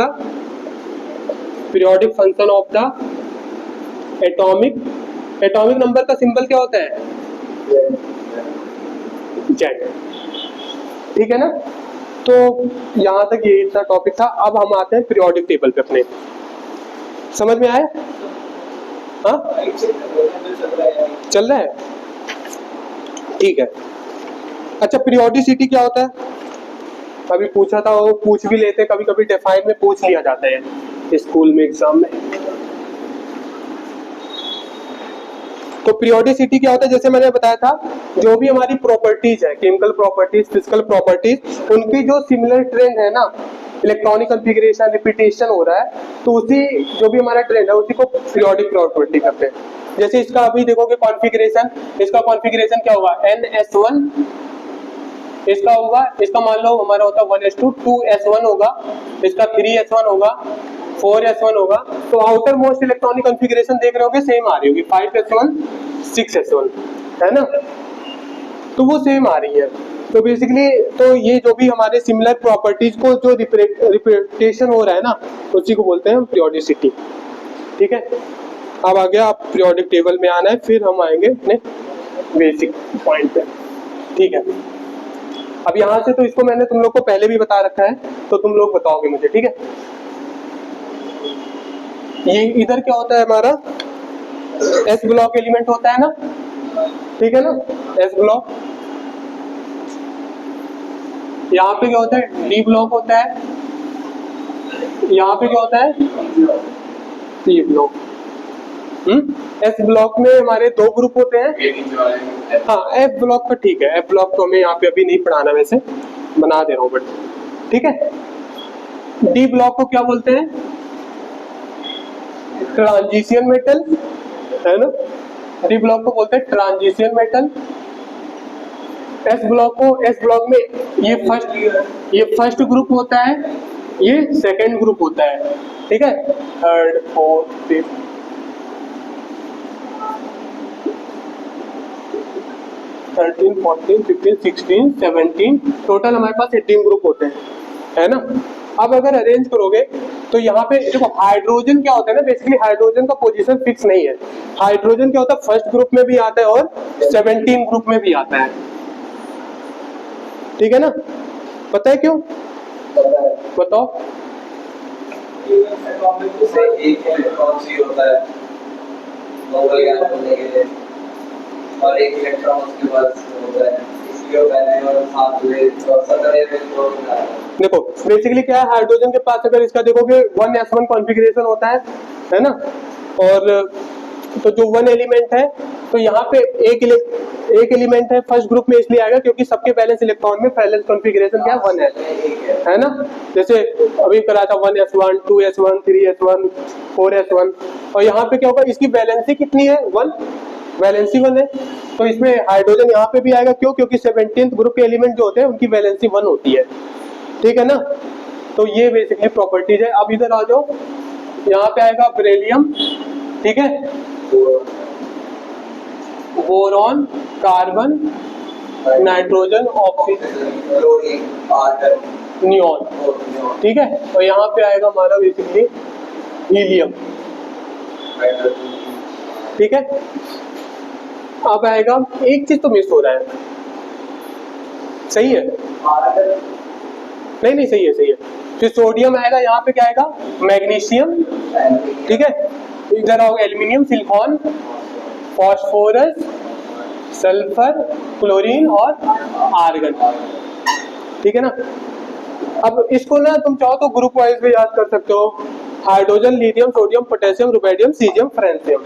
atomic number का सिंबल क्या होता है, जेड, ठीक है ना। तो यहाँ तक ये इतना टॉपिक था। अब हम आते हैं पीरियोडिक टेबल पे अपने, समझ में आया, हाँ चल रहा है, ठीक है। अच्छा पीरियोडिसिटी क्या होता है, अभी पूछा था, वो पूछ भी लेते, कभी कभी डिफाइन में पूछ लिया जाता है स्कूल में एग्जाम में। तो पीरियोडिसिटी क्या होता है, जैसे मैंने बताया था, जो भी हमारी प्रॉपर्टीज है, केमिकल प्रॉपर्टीज, फिजिकल प्रॉपर्टीज, उनकी जो सिमिलर ट्रेंड है ना, इलेक्ट्रॉनिक कॉन्फ़िगरेशन, रिपीटेशन हो रहा है, तो उसी जो भी हमारा ट्रेंड है उसी को पीरियोडिक प्रॉपर्टी कहते हैं। जैसे इसका अभी देखोगे कॉन्फ़िगरेशन, इसका कॉन्फ़िगरेशन क्या होगा, NS1, इसका होगा, इसका मान लो हमारा होता है 1s2, 2s1 होगा, इसका 3s1 होगा, 4s1 होगा। तो आउटर मोस्ट इलेक्ट्रॉनिक कॉन्फ़िगरेशन देख रहे होगे सेम आ रही होगी, 5s1, 6s1, है ना, तो वो सेम आ रही है। तो बेसिकली तो ये जो भी हमारे सिमिलर प्रॉपर्टीज को जो रिपीटेशन हो रहा है ना, उसी को बोलते हैं पीरियोडिसिटी, ठीक है। अब आ गया, आप पीरियोडिक टेबल में आना है, फिर हम आएंगे अपने बेसिक पॉइंट पे, ठीक है। अब यहाँ से तो इसको मैंने तुम लोग को पहले भी बता रखा है, तो तुम लोग बताओगे मुझे, ठीक है। ये इधर क्या होता है हमारा, एस ब्लॉक एलिमेंट होता है ना, ठीक है ना, एस ब्लॉक। यहाँ पे क्या होता है, डी ब्लॉक होता है, यहाँ पे क्या होता है, सी ब्लॉक। एस ब्लॉक में हमारे दो ग्रुप होते हैं, हाँ एफ ब्लॉक का ठीक है, एफ ब्लॉक तो हमें यहाँ पे अभी नहीं पढ़ाना, वैसे बना दे रहा हूँ बट, ठीक है। डी ब्लॉक को क्या बोलते हैं, ट्रांजिशन मेटल, है ना, डी ब्लॉक को बोलते हैं ट्रांजिशन मेटल। एस ब्लॉक में ये फर्स्ट ग्रुप होता है, ये सेकंड ग्रुप होता है, ठीक है, थर्ड, फोर्थ, फिफ्थ, 13, 14, 15, 16, 17, टोटल हमारे पास 18 ग्रुप होते हैं, है ना। अब अगर अरेंज करोगे तो यहाँ पे देखो हाइड्रोजन क्या होता है ना, बेसिकली हाइड्रोजन का पोजीशन फिक्स नहीं है। हाइड्रोजन क्या होता है, फर्स्ट ग्रुप में भी आता है और 17 ग्रुप में भी आता है, ठीक है ना। पता है क्यों, बताओ। एक इलेक्ट्रॉन सी होता है नोबल गैस बनने के लिए, और एक इलेक्ट्रॉन उसके पास होता है, इसलिए वो पहले और साथ में और सतह इलेक्ट्रॉन होता है। देखो बेसिकली क्या है, हाइड्रोजन के पास अगर इसका देखोगे 1s1 कॉन्फ़िगरेशन होता है ना, और तो जो 1 एलिमेंट है, तो यहाँ पे एक एलिमेंट है फर्स्ट ग्रुप में, इसलिए आएगा क्योंकि सबके बैलेंस इलेक्ट्रॉन में बैलेंस कॉन्फ़िगरेशन क्या 1 है ना। जैसे अभी करा था 1s1 2s1 3s1 4s1, और यहाँ पे क्या होगा, इसकी वैलेंसी कितनी है 1, वैलेंसी 1 है, तो इसमें हाइड्रोजन यहाँ पे भी आएगा। क्यों, क्योंकि 17th ग्रुप के एलिमेंट जो होते हैं उनकी वैलेंसी 1 होती है, ठीक है ना। तो ये बेसिकली प्रॉपर्टीज है। अब इधर आ जाओ, यहाँ पे आएगा बेरिलियम, ठीक है, boron, carbon, nitrogen, oxygen, neon, ठीक है। और यहाँ पे आएगा हमारा बेसिकली हीलियम, ठीक है। अब आएगा एक चीज तो मिस हो रहा है, सही है, नहीं सही है, सही है। फिर सोडियम आएगा, यहाँ पे क्या आएगा, मैग्नीशियम, ठीक है। इधर आओ aluminium, silicon, phosphorus, sulphur, chlorine और आर्गन, ठीक है ना। अब इसको ना तुम चाहो तो ग्रुप वाइज भी याद कर सकते हो, hydrogen, lithium, sodium, potassium, rubidium, caesium, francium.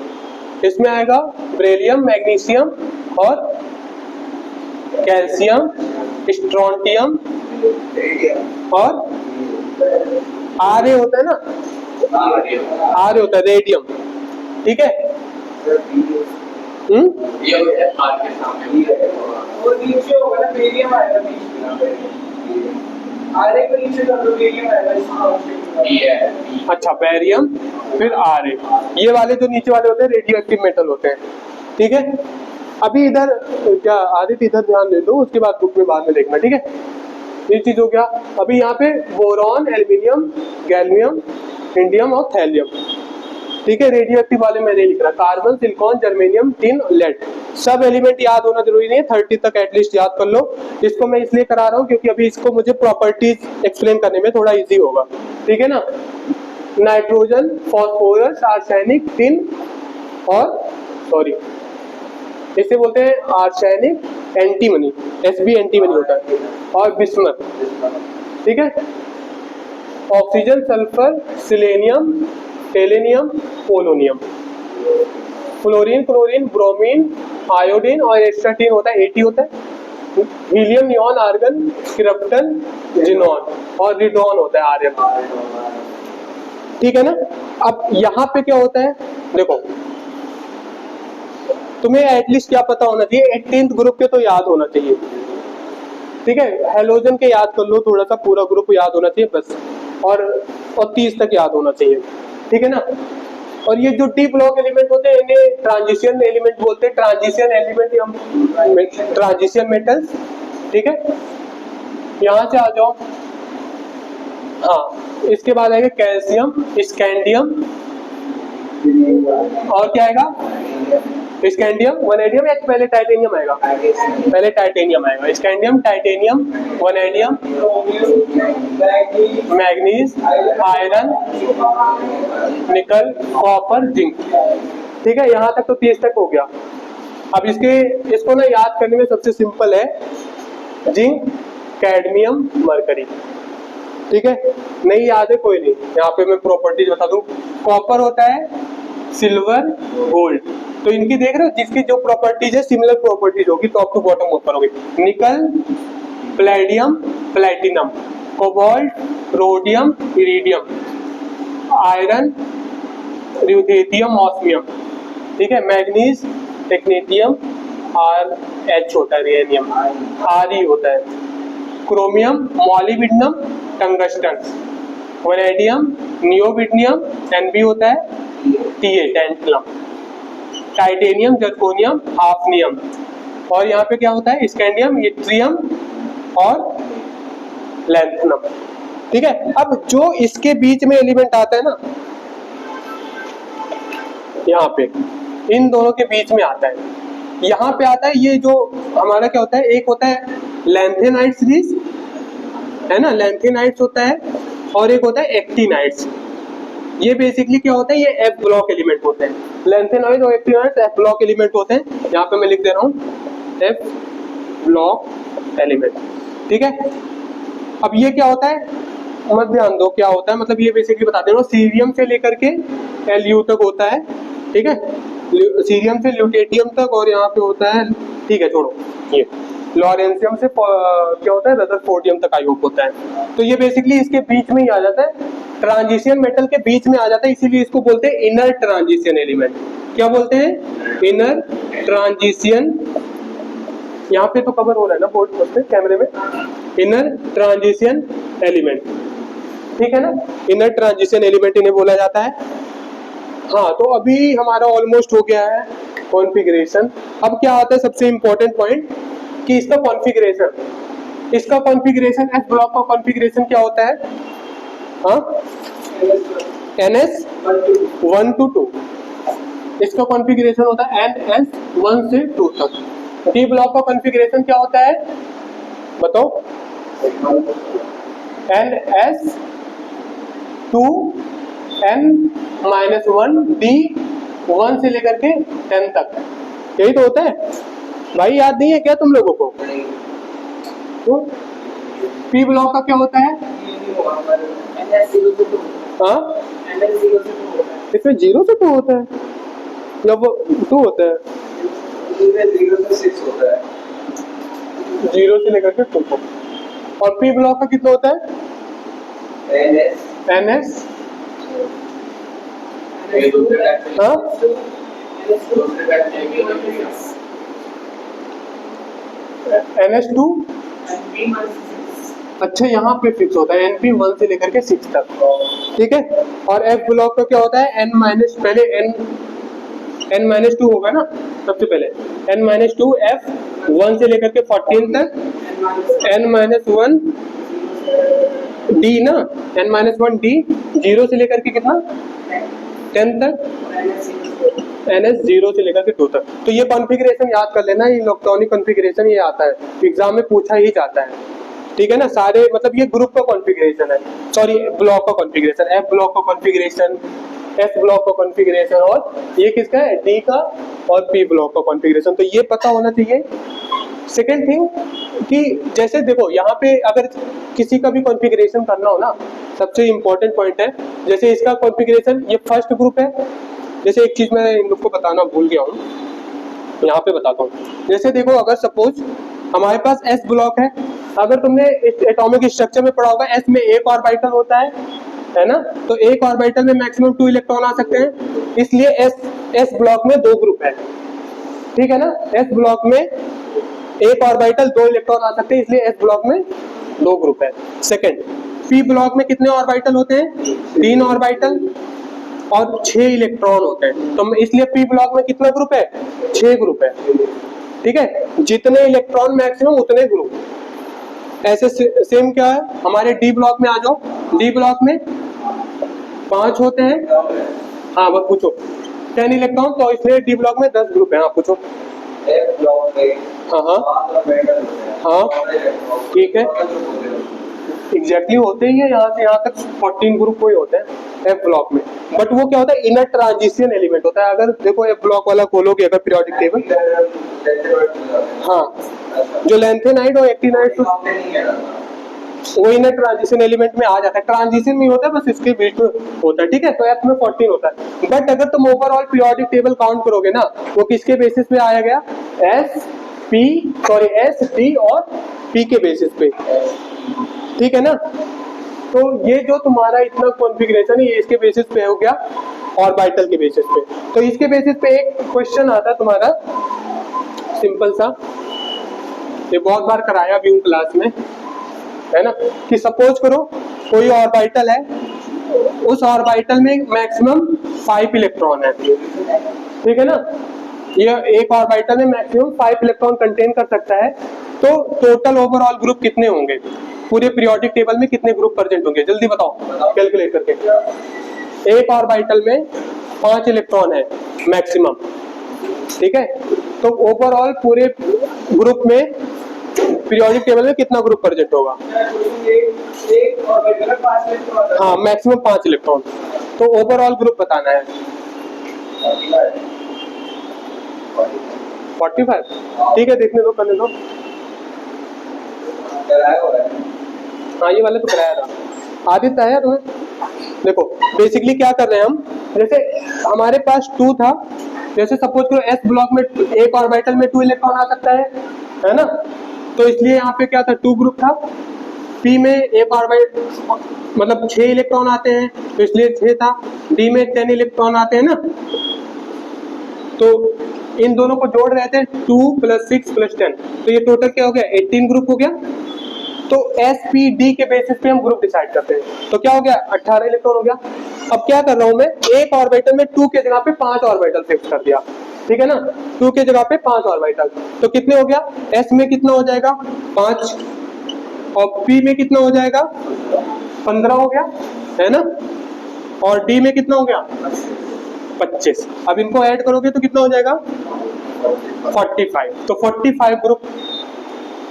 इसमें आएगा बेरिलियम, मैग्नीशियम और कैल्शियम, स्ट्रोंटियम और आर्य होता है ना, आर्य होता है, रेडियम, ठीक है। अच्छा, बेरियम फिर आर्य, ये वाले जो नीचे वाले होते हैं रेडियो एक्टिव मेटल होते हैं, ठीक है। अभी इधर क्या आदित्य, इधर ध्यान दे दो, उसके बाद बुक में बाद में देखना, ठीक है। ये चीज हो गया। अभी यहाँ पे बोरॉन, एल्यूमिनियम, गैलियम, इंडियम और थैलियम, ठीक है। रेडियो एक्टिव वाले मैंने लिख रहा, carbon, silicon, germanium, tin, lead. सब एलिमेंट याद होना जरूरी नहीं है, 30 तक एटलीस्ट याद कर लो। इसको मैं इसलिए करा रहा हूँ क्योंकि अभी इसको मुझे प्रॉपर्टीज एक्सप्लेन करने में थोड़ा इजी होगा, ठीक है ना। नाइट्रोजन, फास्फोरस, आर्सेनिक, टिन और सॉरी इसे बोलते हैं आर्सेनिक, एंटीमनी, Sb एंटीमनी होता है, और बिस्मथ, ठीक है। Oxygen, sulphur, selenium, tellurium, polonium, fluorine, chlorine, bromine, iodine और एक्स्ट्रा टिन होता है, 80 होता है। Helium, neon, argon, krypton, xenon और रिडॉन होता है, आर्यन, ठीक है ना। अब यहाँ पे क्या होता है, देखो तुम्हें एटलीस्ट क्या पता होना चाहिए, 18th ग्रुप के तो याद होना चाहिए, ठीक है। हेलोजन के याद कर लो थोड़ा सा, पूरा ग्रुप याद होना चाहिए बस, और 30 तक याद होना चाहिए, ठीक है ना। और ये जो डी ब्लॉक एलिमेंट होते हैं इन्हें ट्रांजिशन एलिमेंट बोलते हैं, ट्रांजिशन एलिमेंट हम ट्रांजिशन मेटल्स, ठीक है। यहाँ से आ जाओ, हाँ इसके बाद आएगा कैल्शियम, स्कैंडियम, और क्या आएगा, स्कैंडियम, वनेडियम, या पहले टाइटेनियम आएगा, पहले टाइटेनियम आएगा, scandium, titanium, vanadium, manganese, iron, निकल, कॉपर, जिंक, ठीक है। यहाँ तक तो 30 तक हो गया। अब इसको ना याद करने में सबसे सिंपल है, जिंक, कैडमियम, मरकरी, ठीक है। नहीं याद है कोई नहीं, यहाँ पे मैं प्रॉपर्टीज बता दूं। कॉपर होता है, सिल्वर, गोल्ड, तो इनकी देख रहे हो जिसकी जो प्रॉपर्टीज है सिमिलर प्रॉपर्टीज होगी, टॉप टू बॉटम ऊपर होगी। Nickel, palladium, platinum, cobalt, rhodium, iridium, iron, ruthenium, osmium, ठीक है। मैग्नीज, टेक्नेटियम, RH होता है, रेनियम, Re होता है। Chromium, molybdenum, tungsten, vanadium, niobium, Nb होता है, Ta, tantalum, titanium, zirconium, hafnium, और यहाँ पे क्या होता है, स्कैंडियम, यट्रियम और लैंथनम, ठीक है। अब जो इसके बीच में एलिमेंट आता है ना, यहाँ पे इन दोनों के बीच में आता है, यहाँ पे आता है ये जो हमारा क्या होता है, एक होता है लैंथेनाइड सीरीज, है ना, लैंथेनाइड्स होता है, और एक होता है एक्टिनाइड्स। ये बेसिकली क्या होता है, ये एफ ब्लॉक एलिमेंट होते हैं। लैंथेनाइड और एक्टिनाइड्स एफ ब्लॉक एलिमेंट होते हैं। यहाँ पे मैं लिख दे रहा हूँ एफ ब्लॉक एलिमेंट, ठीक है। अब ये क्या होता है, मत ध्यान दो क्या होता है, मतलब ये बेसिकली बता दे रहा हूँ, सीरियम से लेकर के एलयू तक होता है, ठीक है, सीरियम से ल्यूटेटियम तक, और यहाँ पे होता है, ठीक है छोड़ो, ये लॉरेंशियम से क्या होता है, रदरफोर्डियम तक आई होप होता है। तो ये बेसिकली इसके बीच में ही आ जाता है, ट्रांजिशन मेटल के बीच में आ जाता है, इसीलिए इसको बोलते हैं इनर ट्रांजिशन एलिमेंट। क्या बोलते हैं, इनर ट्रांजिशन। यहाँ पे तो कवर हो रहा है ना बोर्ड पर कैमरे में, इनर ट्रांजिशन एलिमेंट, ठीक है ना, इनर ट्रांजिशन एलिमेंट इन्हें बोला जाता है। हाँ, तो अभी हमारा ऑलमोस्ट हो गया है कॉन्फ़िगरेशन। अब क्या आता है सबसे इंपॉर्टेंट पॉइंट, कि इसका कॉन्फ़िगरेशन, इसका कॉन्फ़िगरेशन, एस ब्लॉक का कॉन्फ़िगरेशन क्या होता है, हाँ, NS 1 to 2, इसका कॉन्फ़िगरेशन होता है NS 1 से 2 तक। डी ब्लॉक का कॉन्फ़िगरेशन क्या होता है बताओ, NS 2 N-1 D 1 से लेकर के 10 तक, यही तो होता है भाई, याद नहीं है क्या तुम लोगों को। तो पी ब्लॉक का क्या होता है, हाँ, इसमें 0 से 2 होता है, जब 2 होता है, 0 से लेकर के 2 तक। और पी ब्लॉक का कितना होता है, NS, हाँ, NS2, अच्छा यहाँ पे फिक्स होता है NP 1 से लेकर के 6 तक, ठीक है। और F ब्लॉक का क्या होता है, N माइनस, पहले N-2 होगा ना सबसे पहले, N-2 F 1 से लेकर के 14 तक, N-1 D ना, N-1 D 0 से लेकर के कितना 10 तक, NS 0 से लेकर के 2 तक। तो ये कॉन्फ़िगरेशन याद कर लेना, ये इलेक्ट्रॉनिक कॉन्फ़िगरेशन ये आता है, एग्जाम में पूछा ही जाता है, ठीक है ना। सारे मतलब ये ग्रुप का कॉन्फ़िगरेशन है, सॉरी ब्लॉक का कॉन्फ़िगरेशन, एफ ब्लॉक का कॉन्फ़िगरेशन, एस ब्लॉक का कॉन्फ़िगरेशन, और ये किसका है, डी का और पी ब्लॉक का कॉन्फ़िगरेशन। तो ये पता होना चाहिए। सेकेंड थिंग कि जैसे देखो यहाँ पे अगर किसी का भी कॉन्फ़िगरेशन करना हो ना, सबसे इम्पोर्टेंट पॉइंट है, जैसे इसका कॉन्फ़िगरेशन, ये फर्स्ट ग्रुप है। जैसे एक चीज मैं इन लोग को बताना भूल गया हूँ, यहाँ पे बताता हूँ। जैसे देखो अगर सपोज हमारे पास एस ब्लॉक है, अगर तुमने एटॉमिक स्ट्रक्चर में पढ़ा होगा, एस में एक ऑर्बिटल होता है ना, तो एक ऑर्बिटल में मैक्सिमम 2 इलेक्ट्रॉन आ सकते हैं, इसलिए एस ब्लॉक में 2 ग्रुप है, ठीक है ना। एस ब्लॉक में एक ऑर्बिटल 2 इलेक्ट्रॉन आ सकते हैं, इसलिए एस ब्लॉक में 2 ग्रुप है। सेकेंड, पी ब्लॉक में कितने ऑर्बिटल होते हैं, 3 ऑर्बिटल और 6 इलेक्ट्रॉन होते हैं, तो इसलिए पी ब्लॉक में कितना ग्रुप है, 6 ग्रुप है, ठीक है। जितने इलेक्ट्रॉन मैक्सिमम उतने ग्रुप। ऐसे सेम क्या है हमारे डी ब्लॉक में आ जाओ, डी ब्लॉक में 5 होते हैं, हाँ बस पूछो, 10 इलेक्ट्रॉन, तो इसलिए डी ब्लॉक में 10 ग्रुप है। हाँ पूछो, हाँ हाँ हाँ, ठीक है, एग्जैक्टली होते ही है, यहाँ से यहाँ तक 14 ग्रुप ही होते हैं एफ ब्लॉक में। बट वो क्या होता है, इनर ट्रांजिशन एलिमेंट होता है। अगर देखो एफ ब्लॉक वाला खोलोगे अगर पीरियोडिक टेबल, हाँ, जो लैंथेनाइड और एक्टिनाइड वो इनर ट्रांजिशन एलिमेंट में आ जाता है, ट्रांजिशन नहीं होता है, बस इसके बीच में होता है, ठीक है। तो एफ में 14 होता है। बट अगर तुम ओवरऑल पीरियोडिक टेबल काउंट करोगे ना, वो किसके बेसिस पे आया गया, एस टी और पी के बेसिस पे, ठीक है ना। तो ये जो तुम्हारा इतना कॉन्फ़िगरेशन है, ये इसके बेसिस पे हो गया, ऑर्बिटल के बेसिस पे। तो इसके बेसिस पे एक क्वेश्चन आता है तुम्हारा सिंपल सा, ये बहुत बार कराया भी हूँ क्लास में, है ना, कि सपोज करो कोई ऑर्बिटल है, उस ऑर्बिटल में मैक्सिमम 5 इलेक्ट्रॉन है, ठीक है ना। ये एक ऑर्बिटल में मैक्सिमम 5 इलेक्ट्रॉन कंटेन कर सकता है, तो टोटल ओवरऑल ग्रुप कितने होंगे, पूरे पीरियोडिक टेबल में कितने ग्रुप प्रेजेंट होंगे, जल्दी बताओ कैलकुलेट करके। एक ऑर्बिटल में 5 इलेक्ट्रॉन है मैक्सिमम, ठीक है। तो ओवरऑल पूरे ग्रुप में पीरियोडिक टेबल में कितना ग्रुप प्रेजेंट होगा? हाँ, मैक्सिमम 5 इलेक्ट्रॉन। तो ओवरऑल ग्रुप बताना है 45। ठीक है, देखने दो, करने दो। हाँ, ये वाले तो कराया था। आदित्य आया तुम्हें? देखो बेसिकली क्या कर रहे हैं हम, जैसे हमारे पास 2 था, जैसे सपोज करो एस ब्लॉक में एक ऑर्बिटल में 2 इलेक्ट्रॉन आ सकता है ना। तो इसलिए यहाँ पे क्या था, 2 ग्रुप था। पी में एक ऑर्बिटल मतलब 6 इलेक्ट्रॉन आते हैं, तो इसलिए 6 था। डी में 10 इलेक्ट्रॉन आते हैं ना, तो इन दोनों को जोड़ रहे थे 2 + 6 + 10, तो ये टोटल क्या हो गया, 18 ग्रुप हो गया। तो एस पी डी के बेसिस पे हम ग्रुप डिसाइड करते हैं, तो क्या हो गया, 18 इलेक्ट्रॉन हो गया। अब क्या कर रहा हूं मैं, एक ऑर्बिटल में 2 के जगह पे 5 ऑर्बिटल फिक्स कर दिया, ठीक है ना। 2 के जगह पे 5 ऑर्बिटल, तो कितने हो गया, एस में कितना हो जाएगा 5, और पी में कितना हो जाएगा 15 हो गया, है ना। और डी में कितना हो गया 25। अब इनको ऐड करोगे तो कितना हो जाएगा 45। तो 45 ग्रुप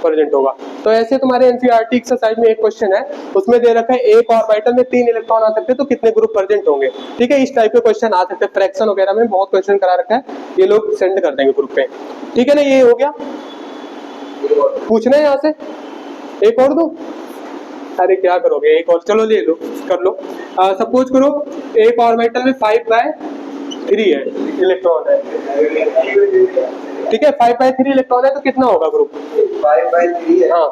प्रेजेंट होगा। तो ऐसे तुम्हारे एनसीईआरटी एक्सरसाइज में एक क्वेश्चन है, उसमें दे रखा है एक ऑर्बिटल में 3 इलेक्ट्रॉन आ सकते हैं, तो कितने ग्रुप प्रेजेंट होंगे। ठीक है, इस टाइप के क्वेश्चन आ सकते हैं, फ्रैक्शन वगैरह में बहुत क्वेश्चन करा रखा है, ये लोग सेंड कर देंगे ग्रुप पे। ठीक है ना, ये हो गया। पूछना है यहाँ से, एक और दो? अरे क्या करोगे, एक और, चलो ले लो, कर लो। सपोज करो एक ऑर्बिटल में 5/3 है इलेक्ट्रॉन है, ठीक है। 5/3 इलेक्ट्रॉन है, तो कितना होगा ग्रुप? 5/3 है। हाँ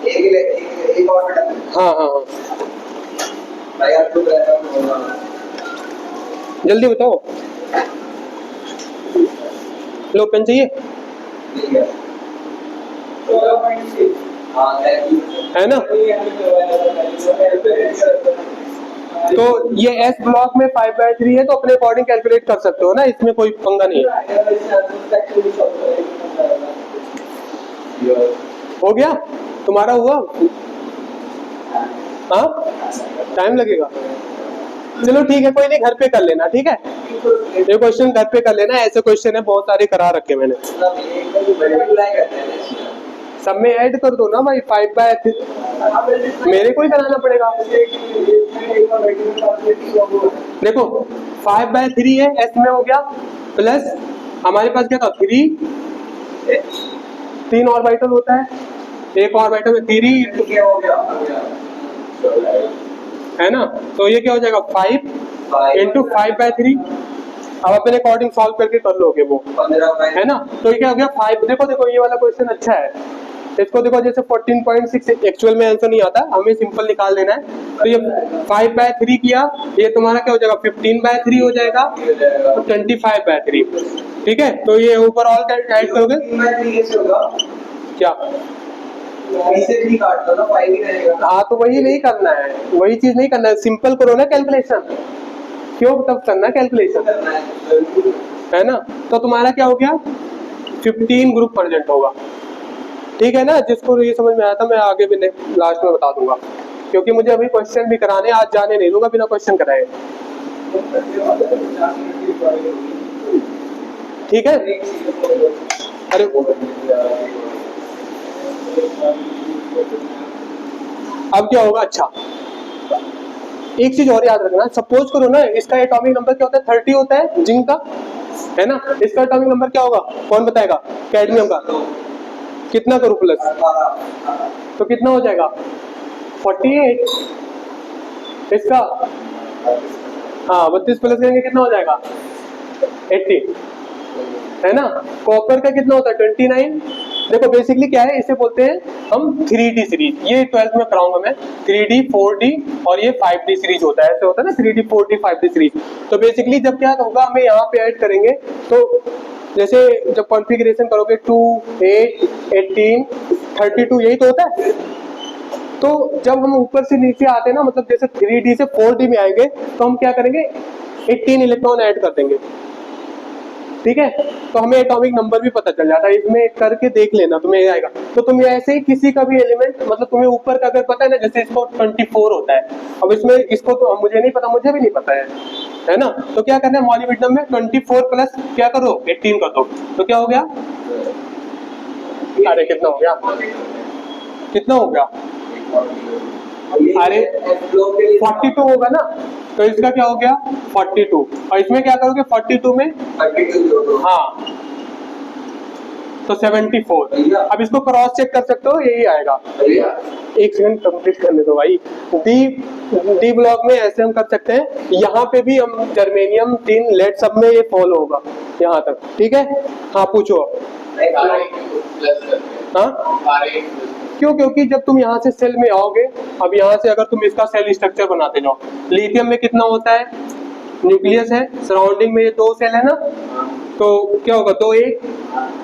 एक ऑर्बिटल। हाँ हाँ हाँ, भाई आप लोग रहना, जल्दी बताओ। लो पेन चाहिए, ठीक है। हाँ, है ना। तो ये एस ब्लॉक में 5/3 है, तो अपने अकॉर्डिंग कैलकुलेट कर सकते हो ना, इसमें कोई पंगा नहीं है। हो गया तुम्हारा, हुआ? हाँ, टाइम लगेगा, चलो ठीक है, कोई नहीं, घर पे कर लेना, ठीक है। ये क्वेश्चन घर पे कर लेना, ऐसे क्वेश्चन है बहुत सारे करा रखे मैंने, सब में ऐड कर दो ना भाई। 5/3 मेरे को ही कराना पड़ेगा। देखो 5/3 है, एस में हो गया, प्लस हमारे पास क्या था 3 ऑर्बिटल होता है, एक ऑर्बिटल में 3 क्या हो गया, है ना। तो ये क्या हो जाएगा 5 × 5/3। अब अपने अकॉर्डिंग सॉल्व करके कर लोगे वो, 15, है ना। तो ये क्या हो गया 5। देखो देखो ये वाला क्वेश्चन अच्छा है, इसको देखो, जैसे 14.6 एक्चुअल में आंसर नहीं आता, हमें सिंपल निकाल लेना है। तो ये 5/3 किया, ये तुम्हारा क्या हो जाएगा 15/3 हो जाएगा, 25/3, ठीक है। तो ये ओवरऑल ऐड करोगे क्या, इसे भी काट दो ना, 5 ही रहेगा। हाँ, तो वही नहीं करना है, वही चीज नहीं करना है, सिंपल करो ना कैलकुलेशन, क्यों तब करना कैलकुलेशन, है ना। तो तुम्हारा क्या हो गया 15 ग्रुप प्रेजेंट होगा, ठीक है ना। जिसको ये समझ में आया था मैं आगे भी लास्ट में बता दूंगा, क्योंकि मुझे अभी क्वेश्चन भी कराने, आज जाने नहीं दूंगा बिना क्वेश्चन कराए, ठीक है। अरे अब क्या होगा, अच्छा एक चीज और याद रखना, सपोज करो ना इसका एटॉमिक नंबर क्या होता है 30 होता है जिंक का, है ना। इसका एटॉमिक नंबर क्या होगा, कौन बताएगा, कैडमियम का कितना करूं प्लस, तो कितना हो जाएगा 48। इसका हाँ 32 प्लस करेंगे कितना हो जाएगा 80, है ना। कॉपर का कितना होता है 29। देखो बेसिकली क्या है, इसे बोलते हैं हम 3D सीरीज, ये 12th में कराऊंगा मैं, 3D 4D और ये 5D सीरीज होता है, ऐसे होता है ना 3D 4D 5D सीरीज। तो बेसिकली जब क्या होगा, हमें यहाँ पे ऐड करेंगे, तो जैसे जब कॉन्फ़िगरेशन करोगे 2, 8, 18, 32 यही तो होता है। तो जब हम ऊपर से नीचे आते हैं ना, मतलब जैसे 3D से 4D में आएंगे, तो हम क्या करेंगे 18 इलेक्ट्रॉन ऐड कर देंगे, ठीक है, तो हमें एटॉमिक नंबर भी पता चल जाता है, इसमें करके देख लेना तुम्हें आएगा। तो तुम ऐसे ही किसी का भी एलिमेंट, मतलब तुम्हें ऊपर का अगर पता है ना, जैसे इसको 24 होता है, अब इसमें इसको तो मुझे नहीं पता, मुझे भी नहीं पता है ना, तो क्या करना है मॉलिब्डेनम में 24 प्लस क्या करो 18 कर दो, तो क्या हो गया, अरे कितना हो गया, कितना हो गया, अरे 42 होगा ना, तो इसका क्या हो गया 42, और इसमें क्या करोगे 42 में हाँ तो 74। अब इसको क्रॉस चेक कर सकते हो, यही आएगा। एक सेकंड कंप्लीट करने दो भाई। डी ब्लॉक में ऐसे हम कर सकते हैं, यहाँ पे भी हम जर्मेनियम टिन लेड सब में ये फॉलो होगा यहाँ तक, ठीक है। हाँ पूछो। हाँ क्यों, क्योंकि जब तुम यहाँ से सेल में आओगे, अब यहाँ से अगर तुम इसका सेल स्ट्रक्चर बनाते जाओ, लिथियम में कितना होता है, न्यूक्लियस है, सराउंडिंग में ये 2 सेल है ना, तो क्या होगा 2 1,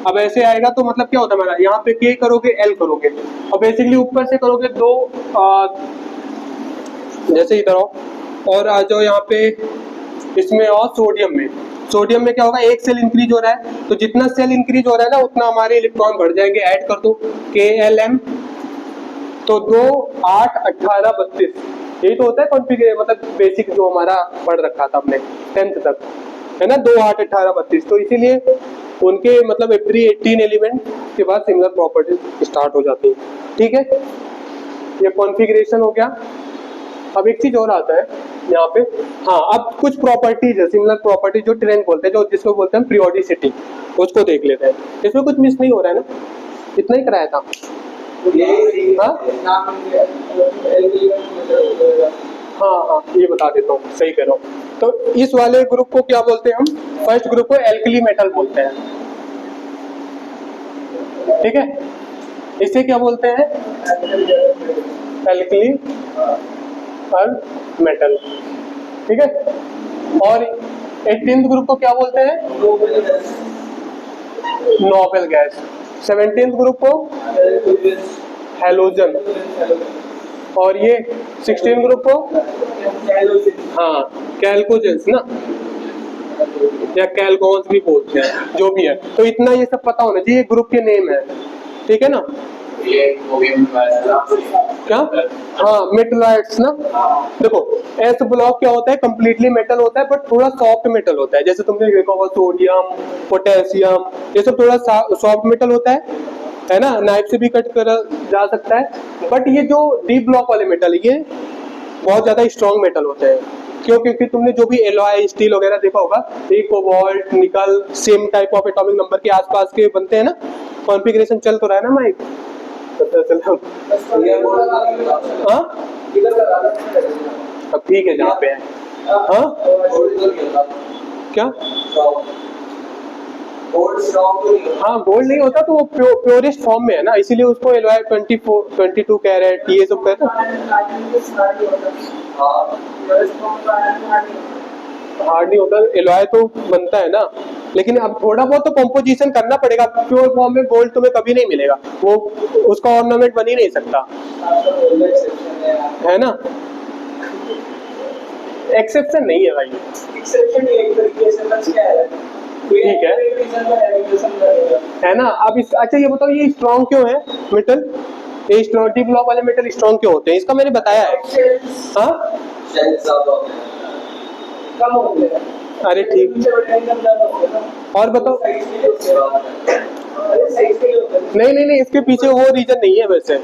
अब ऐसे आएगा तो मतलब क्या होता है हमारा, यहाँ पे K करोगे L करोगे, और बेसिकली ऊपर से करोगे 2 जैसे इधर आओ और आ जाओ यहाँ पे इसमें, और सोडियम में क्या होगा, एक सेल इंक्रीज हो रहा है, तो जितना सेल इंक्रीज हो रहा है ना उतना हमारे इलेक्ट्रॉन बढ़ जाएंगे, ऐड कर दो KLM, तो 2 8 18 32, यही तो होता है कॉन्फ़िगरेशन, मतलब बेसिक जो हमारा पढ़ रखा था हमने 10th तक, है ना, 2 8 18 32, तो इसीलिए उनके मतलब एवरी 18 एलिमेंट के बाद सिमिलर प्रॉपर्टीज स्टार्ट हो जाती है, ठीक है। ये कॉन्फ़िगरेशन हो गया। अब एक चीज और आता है यहाँ पे, हाँ अब कुछ प्रॉपर्टीज है, सिमिलर प्रॉपर्टी जो ट्रेंड बोलते हैं, जो जिसको बोलते हैं पीरियोडिसिटी, उसको देख लेते हैं। इसमें कुछ मिस नहीं हो रहा है ना, इतना ही कराया था। हाँ ये बता देता हूँ, सही कह रहा हूँ। तो इस वाले ग्रुप को क्या बोलते हैं हम, फर्स्ट ग्रुप को एल्कली मेटल बोलते हैं, ठीक है। इसे क्या बोलते हैं, एल्कली मेटल, ठीक है। और 18th ग्रुप को क्या बोलते हैं, नोबेल गैस। 17th ग्रुप को हैलोजन, और ये 16th ग्रुप को हाँ कैल्कोजेंस ना, या कैल्कोन्स भी बोलते हैं, जो भी है। तो इतना ये सब पता होना चाहिए, ग्रुप के नेम है, ठीक है ना। क्या, हाँ मेटलाइट्स ना। देखो एस ब्लॉक क्या होता है, कंप्लीटली मेटल होता है बट थोड़ा सॉफ्ट मेटल होता है, जैसे तुमने देखा होगा सोडियम पोटेशियम, ये सब थोड़ा सॉफ्ट मेटल होता है ना, नाइफ से भी कट करा जा सकता है। बट ये जो डी ब्लॉक वाले मेटल, ये बहुत ज्यादा स्ट्रॉन्ग मेटल होते हैं। क्यों, क्योंकि तुमने जो भी एलॉय स्टील वगैरह देखा होगा, ये cobalt nickel same type of atomic number के आसपास के बनते हैं ना। कॉन्फ़िगरेशन चल तो रहा है ना माइक, हाँ अब ठीक है जहाँ पे है। हाँ क्या, हाँ गोल्ड नहीं होता, तो वो प्योरेस्ट फॉर्म में है ना, इसीलिए उसको एलॉय 22 कैरेट ये सब कहते हैं। हार्ड नहीं होता, एलॉय तो बनता है ना, लेकिन अब थोड़ा बहुत तो कंपोजिशन करना पड़ेगा। प्योर फॉर्म में गोल्ड तुम्हें कभी नहीं मिलेगा, वो उसका ऑर्नामेंट बन ही नहीं सकता, है ना। एक्सेप्शन नहीं है भाई, एक्सेप्शन एक तरीके से बच गया है, ठीक है ना। अब इस अच्छा ये बताओ, ये स्ट्रॉन्ग क्यों है मेटल, ये स्ट्रॉन्ग डी ब्लॉक वाले मेटल स्ट्रॉन्ग क्यों होते हैं, इसका मैंने बताया है। हाँ अरे ठीक, और बताओ। नहीं इसके पीछे वो रीजन नहीं है वैसे,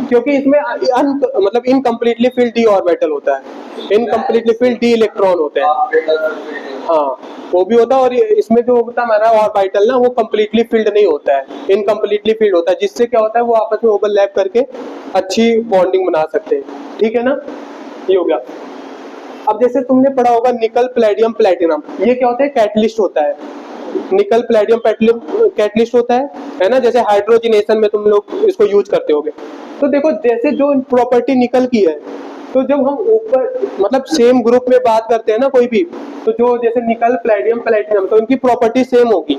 क्योंकि इसमें मतलब इनकम्प्लीटली फिल्ड डी ऑर्बिटल होता है, इनकम्प्लीटली फिल्ड डी इलेक्ट्रॉन होते हैं। हाँ वो भी होता है, और इसमें जो होता है हमारा ऑर्बिटल ना, वो कम्प्लीटली फिल्ड नहीं होता है, इनकम्प्लीटली फिल्ड होता है, जिससे क्या होता है वो आपस में ओवरलैप करके अच्छी बॉन्डिंग बना सकते हैं, ठीक है ना। ये हो गया। अब जैसे तुमने पढ़ा होगा निकल प्लेडियम प्लेटिनम, ये क्या होता है, कैटलिस्ट होता है। निकल प्लेडियम कैटलिस्ट होता है ना, जैसे हाइड्रोजनेशन में तुम लोग इसको यूज करते होगे। तो देखो जैसे जो प्रॉपर्टी निकल की है, तो जब हम ऊपर मतलब सेम ग्रुप में बात करते हैं ना कोई भी, तो जो जैसे निकल प्लेडियम प्लेटिनम, तो इनकी प्रॉपर्टी सेम होगी,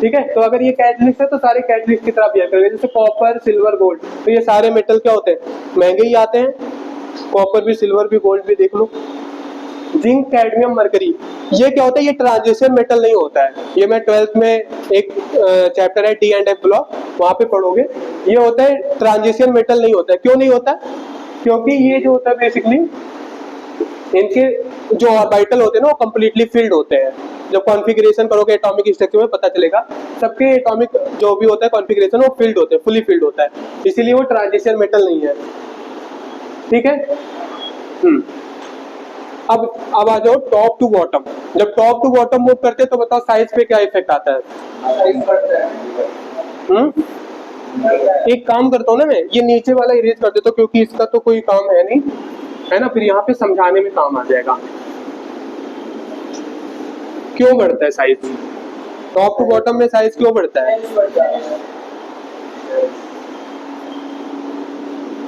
ठीक है। तो अगर ये कैटलिस्ट है तो सारे कैटलिस्ट की तरह बिहेव करेंगे, जैसे कॉपर सिल्वर गोल्ड, तो ये सारे मेटल क्या होते हैं, महंगे ही आते हैं। कॉपर भी सिल्वर भी गोल्ड भी देख लो जिंक, कैडमियम, मरकरी, ये क्या होता है? ये ट्रांजिशन मेटल नहीं होता है। ये मैं 12th में एक चैप्टर है डी एंड एफ ब्लॉक, वहां पे पढ़ोगे। ये होता है ट्रांजिशन मेटल नहीं होता है। क्यों नहीं होता? क्योंकि ये जो होता है बेसिकली इनके जो ऑर्बिटल होते हैं ना वो कंप्लीटली फिल्ड होते हैं। जब कॉन्फ़िगरेशन करोगे एटॉमिक स्ट्रक्चर में पता चलेगा, सबके एटॉमिक जो भी होता है कॉन्फ़िगरेशन वो फिल्ड होते हैं, फुली फिल्ड होता है, इसीलिए वो ट्रांजिशन मेटल नहीं है। ठीक है। अब आ जाओ टॉप टू बॉटम। जब टॉप टू बॉटम मूव करते हैं तो बताओ साइज पे क्या इफेक्ट आता है? एक काम करता हूँ ना, मैं ये नीचे वाला इरेज कर देता हूँ क्योंकि इसका तो कोई काम है नहीं, है ना, फिर यहाँ पे समझाने में काम आ जाएगा। क्यों बढ़ता है साइज? टॉप टू बॉटम में साइज क्यों बढ़ता है?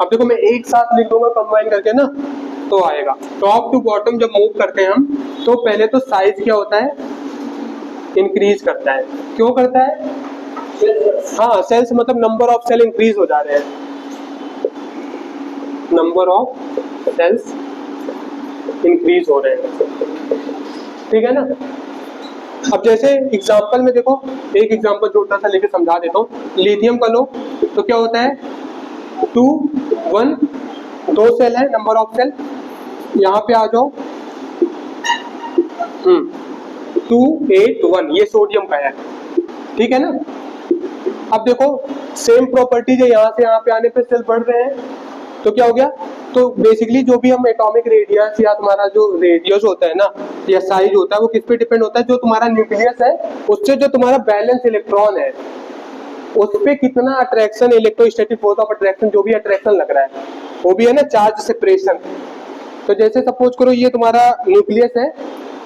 अब देखो मैं एक साथ लिख दूंगा कंबाइन करके ना तो आएगा। टॉप टू बॉटम जब मूव करते हैं हम तो पहले तो साइज क्या होता है? इंक्रीज करता है। क्यों करता है? हाँ, सेल्स मतलब नंबर ऑफ सेल इंक्रीज हो जा रहे हैं, नंबर ऑफ सेल्स इंक्रीज हो रहे हैं। ठीक है ना। अब जैसे एग्जांपल में देखो, एक एग्जांपल छोटा सा लेके समझा देता हूँ। लिथियम का लो तो क्या होता है? 2 1 2 सेल है, नंबर ऑफ सेल। यहाँ पे आ जाओ 2 8 1, ये सोडियम का है। ठीक है ना। अब देखो सेम प्रॉपर्टीज है, यहाँ से यहाँ पे आने पे सेल बढ़ रहे हैं तो क्या हो गया? तो बेसिकली जो भी हम एटॉमिक रेडियस या तुम्हारा जो रेडियस होता है ना या साइज होता है वो किस पे डिपेंड होता है? जो तुम्हारा न्यूक्लियस है उससे जो तुम्हारा बैलेंस इलेक्ट्रॉन है उस पे कितना attraction, electrostatic force of attraction, जो भी अट्रैक्शन लग रहा है वो भी है ना चार्ज सेपरेशन। तो जैसे सपोज करो ये तुम्हारा न्यूक्लियस है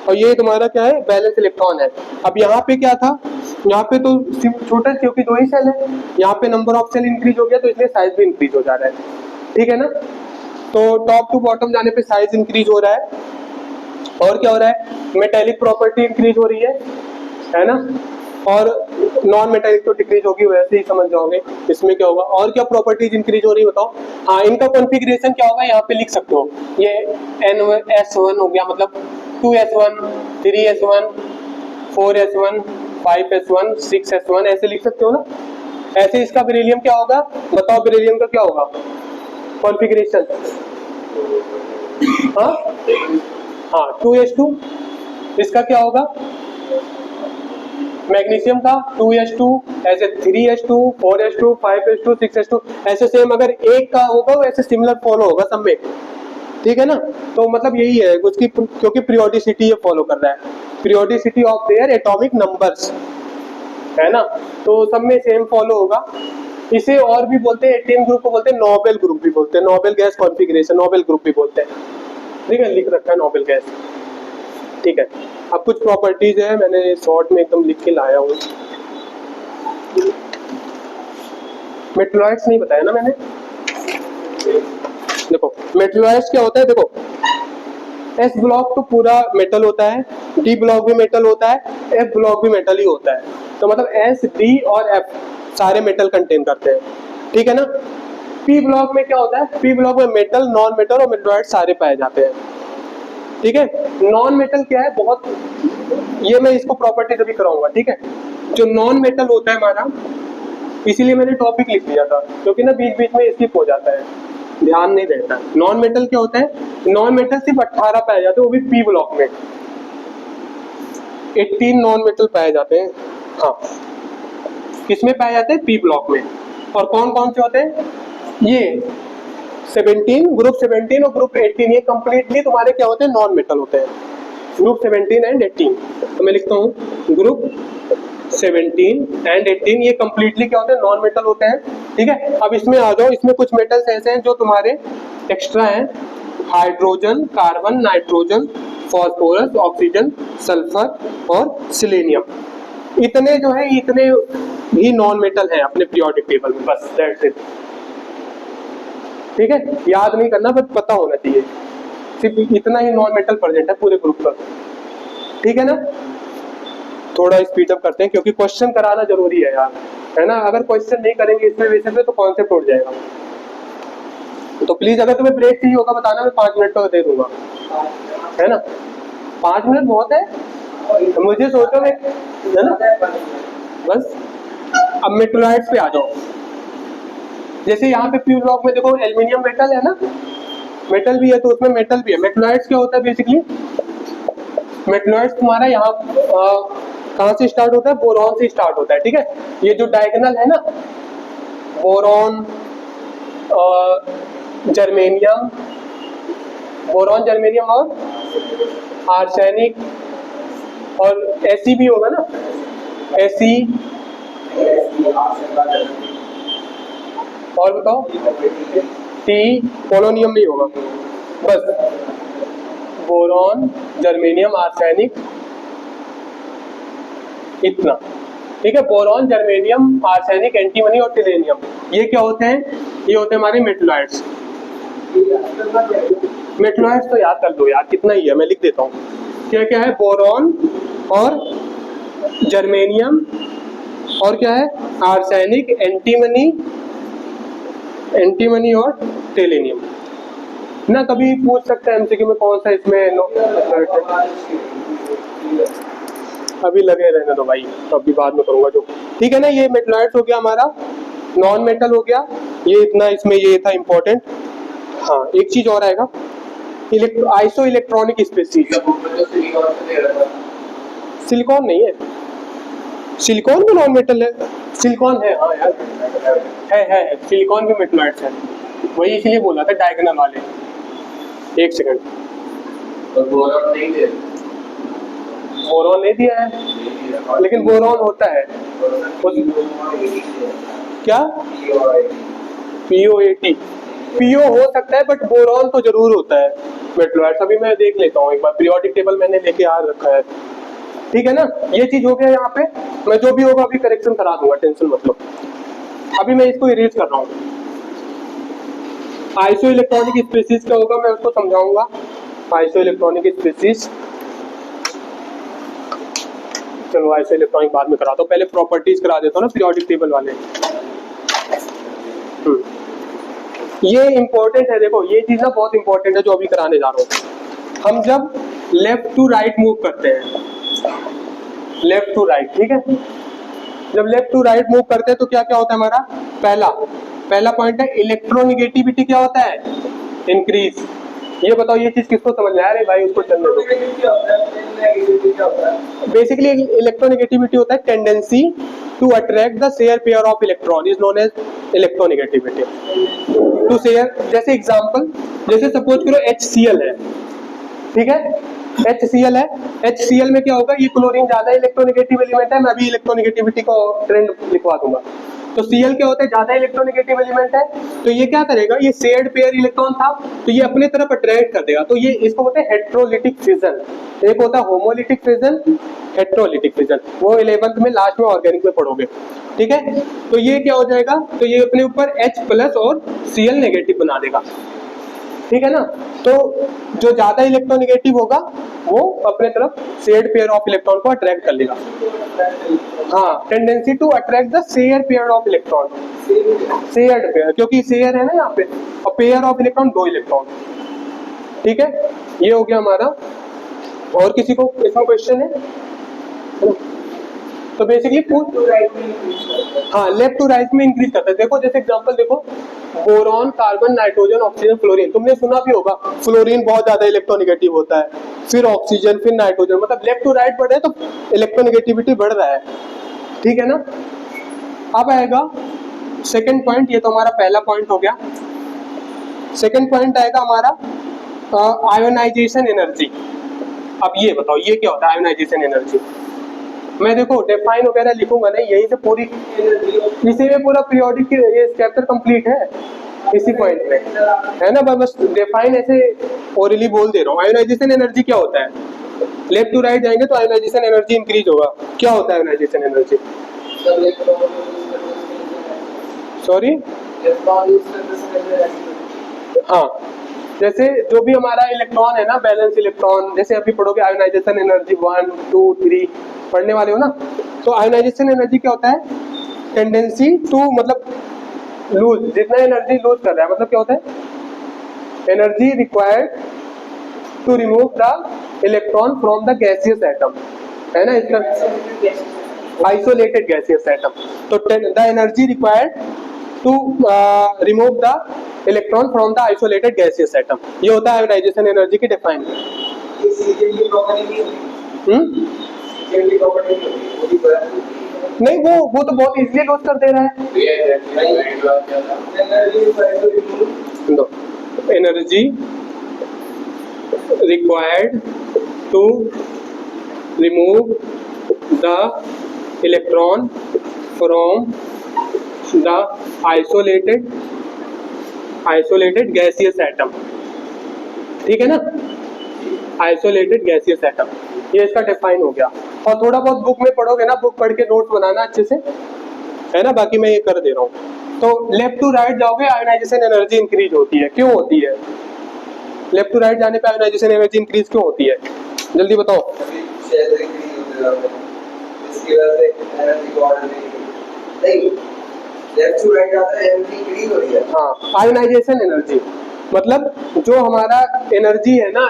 और ये तुम्हारा क्या है? बैलेंस इलेक्ट्रॉन है। अब यहाँ पे क्या था? यहाँ पे तो छोटा, क्योंकि 2 ही सेल है, यहाँ पे नंबर ऑफ सेल इंक्रीज हो गया तो इसलिए साइज भी इंक्रीज हो जा रहा है। ठीक है ना। तो टॉप टू बॉटम जाने पे साइज इंक्रीज हो रहा है। और क्या हो रहा है? मेटेलिक प्रॉपर्टी इंक्रीज हो रही है ना। और नॉन मेटेलिक तो डिक्रीज होगी, वैसे ही समझ जाओगे इसमें क्या होगा। और क्या प्रॉपर्टीज इंक्रीज हो रही है बताओ? हाँ, इनका कॉन्फ़िगरेशन क्या होगा यहाँ पे लिख सकते हो। ये NS1 हो गया, मतलब 2S1 3S1 4S1 5S1 6S1, ऐसे लिख सकते हो ना। ऐसे इसका बेरिलियम क्या होगा बताओ? बेरिलियम का क्या होगा कॉन्फ़िगरेशन? हाँ 2S2। इसका क्या होगा? मैग्नीशियम का 2S2, ऐसे 3S2 4S2 5S2 6S2, ऐसे सेम अगर एक का होगा वैसे सिमिलर फॉलो होगा सब में। ठीक है ना। तो मतलब यही है उसकी, क्योंकि पीरियोडिसिटी ये फॉलो कर रहा है, periodicity of their atomic numbers, है ना। तो सब में सेम फॉलो होगा। इसे और भी बोलते हैं, एटीएम ग्रुप को बोलते हैं नोबेल ग्रुप भी बोलते हैं, noble gas configuration, Nobel group भी बोलते हैं। ठीक है, लिख रखा है नोबेल गैस। ठीक है। अब कुछ प्रॉपर्टीज है, मैंने शॉर्ट में एकदम लिख के लाया हूँ। मेटलॉइड्स नहीं बताया ना मैंने। देखो मेटलॉइड्स क्या होता है? देखो एस ब्लॉक तो पूरा मेटल होता है, डी ब्लॉक भी मेटल होता है, एफ ब्लॉक भी मेटल ही होता है। तो मतलब एस, डी और एफ सारे मेटल कंटेन करते हैं। ठीक है ना। पी ब्लॉक में क्या होता है? पी ब्लॉक में मेटल, नॉन मेटल और मेटलॉइड सारे पाए जाते हैं। ठीक है। नॉन मेटल क्या है? बहुत, ये मैं इसको प्रॉपर्टी अभी कराऊंगा। ठीक है। जो नॉन मेटल होता है हमारा, इसीलिए मैंने टॉपिक लिख दिया था क्योंकि ना बीच बीच में स्किप हो जाता है, ध्यान नहीं रहता। नॉन मेटल क्या होता है? नॉन मेटल सिर्फ 18 पाए जाते हैं, वो भी पी ब्लॉक में। 18 नॉन मेटल पाए जाते हैं। हाँ, किसमें पाए जाते हैं? पी ब्लॉक में। और कौन कौन से होते हैं? ये 17, ग्रुप 17 और ग्रुप 18, ये कंप्लीटली तुम्हारे क्या होते हैं? नॉन मेटल होते हैं। ग्रुप 17 एंड 18, तो मैं लिखता हूँ ग्रुप 17 एंड 18, ये कंप्लीटली क्या होते हैं? नॉन मेटल होते हैं। ठीक है। अब इसमें आ जाओ, इसमें कुछ मेटल्स ऐसे हैं जो तुम्हारे एक्स्ट्रा हैं, hydrogen, carbon, nitrogen, phosphorus, oxygen, sulphur और सिलेनियम। इतने जो है, इतने ही नॉन मेटल हैं अपने पीरियोडिक टेबल में, बस दैट्स इट। ठीक है, याद नहीं करना, बस पता होना चाहिए, सिर्फ इतना ही नॉन मेटल प्रेजेंट है पूरे ग्रुप पर। ठीक है ना। थोड़ा स्पीड अप करते हैं क्योंकि क्वेश्चन कराना जरूरी है यार, है ना। अगर क्वेश्चन नहीं करेंगे इसमें बेसिस पे तो कॉन्सेप्ट उड़ जाएगा। तो प्लीज अगर तुम्हें ब्रेक चाहिए होगा बताना, मैं 5 मिनट का दे दूंगा, है ना। 5 मिनट बहुत है मुझे, सोचो मैं, है ना। बस अब मेटलॉइड्स पे आ जाओ। जैसे यहाँ पे प्योर रॉक में देखो एल्यूमिनियम मेटल है ना, मेटल भी है तो उसमें मेटल भी है। मेटलॉइड्स क्या होता है बेसिकली, मेटलॉइड्स तुम्हारा यहाँ कहाँ से स्टार्ट होता है, बोरॉन से स्टार्ट होता है, ठीक है। ये जो डायगोनल है ना, बोरॉन, जर्मेनियम, बोरॉन जर्मेनियम और आर्सेनिक, और एसी भी होगा ना, एसी, और बताओ टी, पोलोनियम नहीं होगा, बस बोरॉन जर्मेनियम आर्सेनिक, इतना, ठीक है। बोरॉन जर्मेनियम आर्सेनिक एंटीमनी और टिलेनियम, ये क्या होते हैं, ये होते हैं हमारे मेटलॉइड्स। मेटलॉइड्स तो याद कर दो यार, कितना ही है, मैं लिख देता हूँ। क्या क्या है, बोरॉन और जर्मेनियम, और क्या है, आर्सेनिक, एंटीमनी, एंटीमनी और टेलेनियम ना। कभी पूछ सकते हैं एमसीक्यू में कौन सा इसमें अभी लगे रहने दो भाई, तो अभी बाद में करूंगा जो, ठीक है ना। ये मेटलॉइड्स हो गया हमारा, नॉन मेटल हो गया, ये इतना इसमें ये था इंपॉर्टेंट। हाँ एक चीज और आएगा, आइसो इलेक्ट्रॉनिक स्पीसीज। सिलिकॉन नहीं है, सिलिकॉन भी नॉन मेटल है, सिलिकॉन है, हाँ यार है, सिलिकॉन भी मेटलॉइड्स है, वही इसलिए बोला था डायगोनल वाले। एक सेकंड, बोरॉन नहीं दिया है, लेकिन बोरॉन होता है क्या, PO80, PO हो सकता है बट बोरॉन तो जरूर होता है मेटलॉइड्स। अभी मैं देख लेता हूँ एक बार, पीरियोडिक टेबल मैंने लेके आ रखा है, ठीक है ना। ये चीज हो गया यहाँ पे, मैं जो भी होगा अभी करेक्शन करा दूंगा, टेंशन मतलब। अभी मैं इसको इरेज कर रहा हूँ। आइसो इलेक्ट्रॉनिक स्पीसीज क्या होगा मैं उसको समझाऊंगा। आइसो इलेक्ट्रॉनिक स्पीसीज, चलो आइसो इलेक्ट्रॉनिक बाद में कराता हूँ, पहले प्रॉपर्टीज करा देता हूँ ना पीरियोडिक टेबल वाले। ये इंपॉर्टेंट है, देखो ये चीज ना बहुत इंपॉर्टेंट है जो अभी कराने जा रहा हूँ। हम जब लेफ्ट टू राइट मूव करते हैं, लेफ्ट टू राइट, ठीक है, जब लेफ्ट टू राइट मूव करते हैं तो क्या क्या होता है हमारा, पहला पॉइंट है इलेक्ट्रोनेगेटिविटी क्या होता है, इंक्रीज। ये बताओ ये चीज किसको समझ में आ रही है भाई, उसको चलने दो। बेसिकली इलेक्ट्रोनेगेटिविटी होता है tendency to attract the share pair of electron, is known as electronegativity to share. जैसे एग्जांपल, जैसे सपोज करो HCl है, ठीक है, HCl है, HCl में क्या होगा, ये क्लोरीन ज्यादा इलेक्ट्रोनेगेटिव एलिमेंट है, मैं भी इलेक्ट्रोनेगेटिविटी को ट्रेंड लिखवा दूंगा। तो Cl क्या होता है, ज्यादा इलेक्ट्रोनेगेटिव एलिमेंट है, तो ये क्या करेगा, ये शेयर्ड पेयर इलेक्ट्रॉन था तो ये अपने तरफ अट्रैक्ट कर देगा, तो ये इसको बोलते हैं हेट्रोलिटिक फिजन। एक होता है होमोलिटिक फिजन, हेट्रोलिटिक फिजन, वो 11th में लास्ट में ऑर्गेनिक में पढ़ोगे, ठीक है। तो ये क्या हो जाएगा, तो ये अपने ऊपर H+ और Cl नेगेटिव बना देगा, ठीक है ना। तो जो ज्यादा इलेक्ट्रोनेगेटिव होगा वो अपने तरफ शेयर्ड पेयर ऑफ इलेक्ट्रॉन को अट्रैक्ट कर लेगा। हाँ, tendency to attract the share pair of electron, shared pair, क्योंकि शेयर है ना यहाँ पे, और पेयर ऑफ इलेक्ट्रॉन 2 इलेक्ट्रॉन, ठीक है। ये हो गया हमारा। और किसी को इसमें क्वेश्चन है? तो बेसिकली हाँ, लेफ्ट टू राइट में इंक्रीज करता है। देखो जैसे एग्जांपल देखो, boron, carbon, nitrogen, oxygen, fluorine, तुमने सुना भी होगा फ्लोरीन बहुत ज्यादा इलेक्ट्रोनेगेटिव होता है, फिर ऑक्सीजन, फिर नाइट्रोजन, मतलब लेफ्ट टू राइट बढ़ रहे तो इलेक्ट्रोनेगेटिविटी बढ़ रहा है, ठीक है ना। अब आएगा सेकंड पॉइंट, ये तो हमारा पहला पॉइंट हो गया। सेकंड पॉइंट आएगा हमारा आयोनाइजेशन एनर्जी। अब ये बताओ ये क्या होता है आयोनाइजेशन एनर्जी। मैं देखो डिफाइन वगैरह लिखूंगा नहीं, यही से पूरी, इसी में पूरा पीरियोडिक ये चैप्टर कंप्लीट है इसी पॉइंट में, है ना। बस डिफाइन ऐसे ओरली बोल दे रहा हूँ। आयोनाइजेशन एनर्जी क्या होता है, लेफ्ट टू राइट जाएंगे तो आयोनाइजेशन एनर्जी इंक्रीज होगा। क्या होता है आयोनाइजेशन एनर्जी, सॉरी, हाँ, जैसे जो भी हमारा इलेक्ट्रॉन है ना, बैलेंस इलेक्ट्रॉन, जैसे अभी पढ़ोगे आयोनाइजेशन एनर्जी 1, 2, 3 पढ़ने वाले हो ना, तो आयोनाइजेशन एनर्जी क्या होता है, टेंडेंसी टू, मतलब लूज, जितना एनर्जी लूज कर रहा है, मतलब क्या होता है, energy required to remove the electron from the gaseous atom, है ना इसका आइसोलेटेड गैसियस एटम। तो the energy required to remove the electron from the isolated gaseous atom, ये होता है आयोनाइजेशन एनर्जी की डिफाइन। ये सीजीएम की प्रॉपर्टी नहीं होती, सीजीएम की प्रॉपर्टी नहीं होती, वो भी नहीं, वो तो बहुत इजीली लॉस कर दे रहा है। Energy required to remove the electron from the isolated gaseous atom, ठीक है ना, आइसोलेटेड गैसियस एटम, ये इसका डिफाइन हो गया। और थोड़ा बहुत बुक में पढ़ोगे ना, बुक पढ़ के नोट्स बनाना अच्छे से, है ना, बाकी मैं ये कर दे रहा हूँ। तो लेफ्ट टू राइट जाओगे आयोनाइजेशन एनर्जी इंक्रीज होती है, क्यों होती है? लेफ्ट टू राइट जाने पे आयोनाइजेशन एनर्जी इंक्रीज क्यों होती है, जल्दी बताओ। इसकी वजह से एनर्जी को ऑर्डर नहीं, लेफ्ट टू राइट जाता है एनर्जी इंक्रीज हो रही है। हाँ, आयोनाइजेशन एनर्जी मतलब जो हमारा एनर्जी है ना,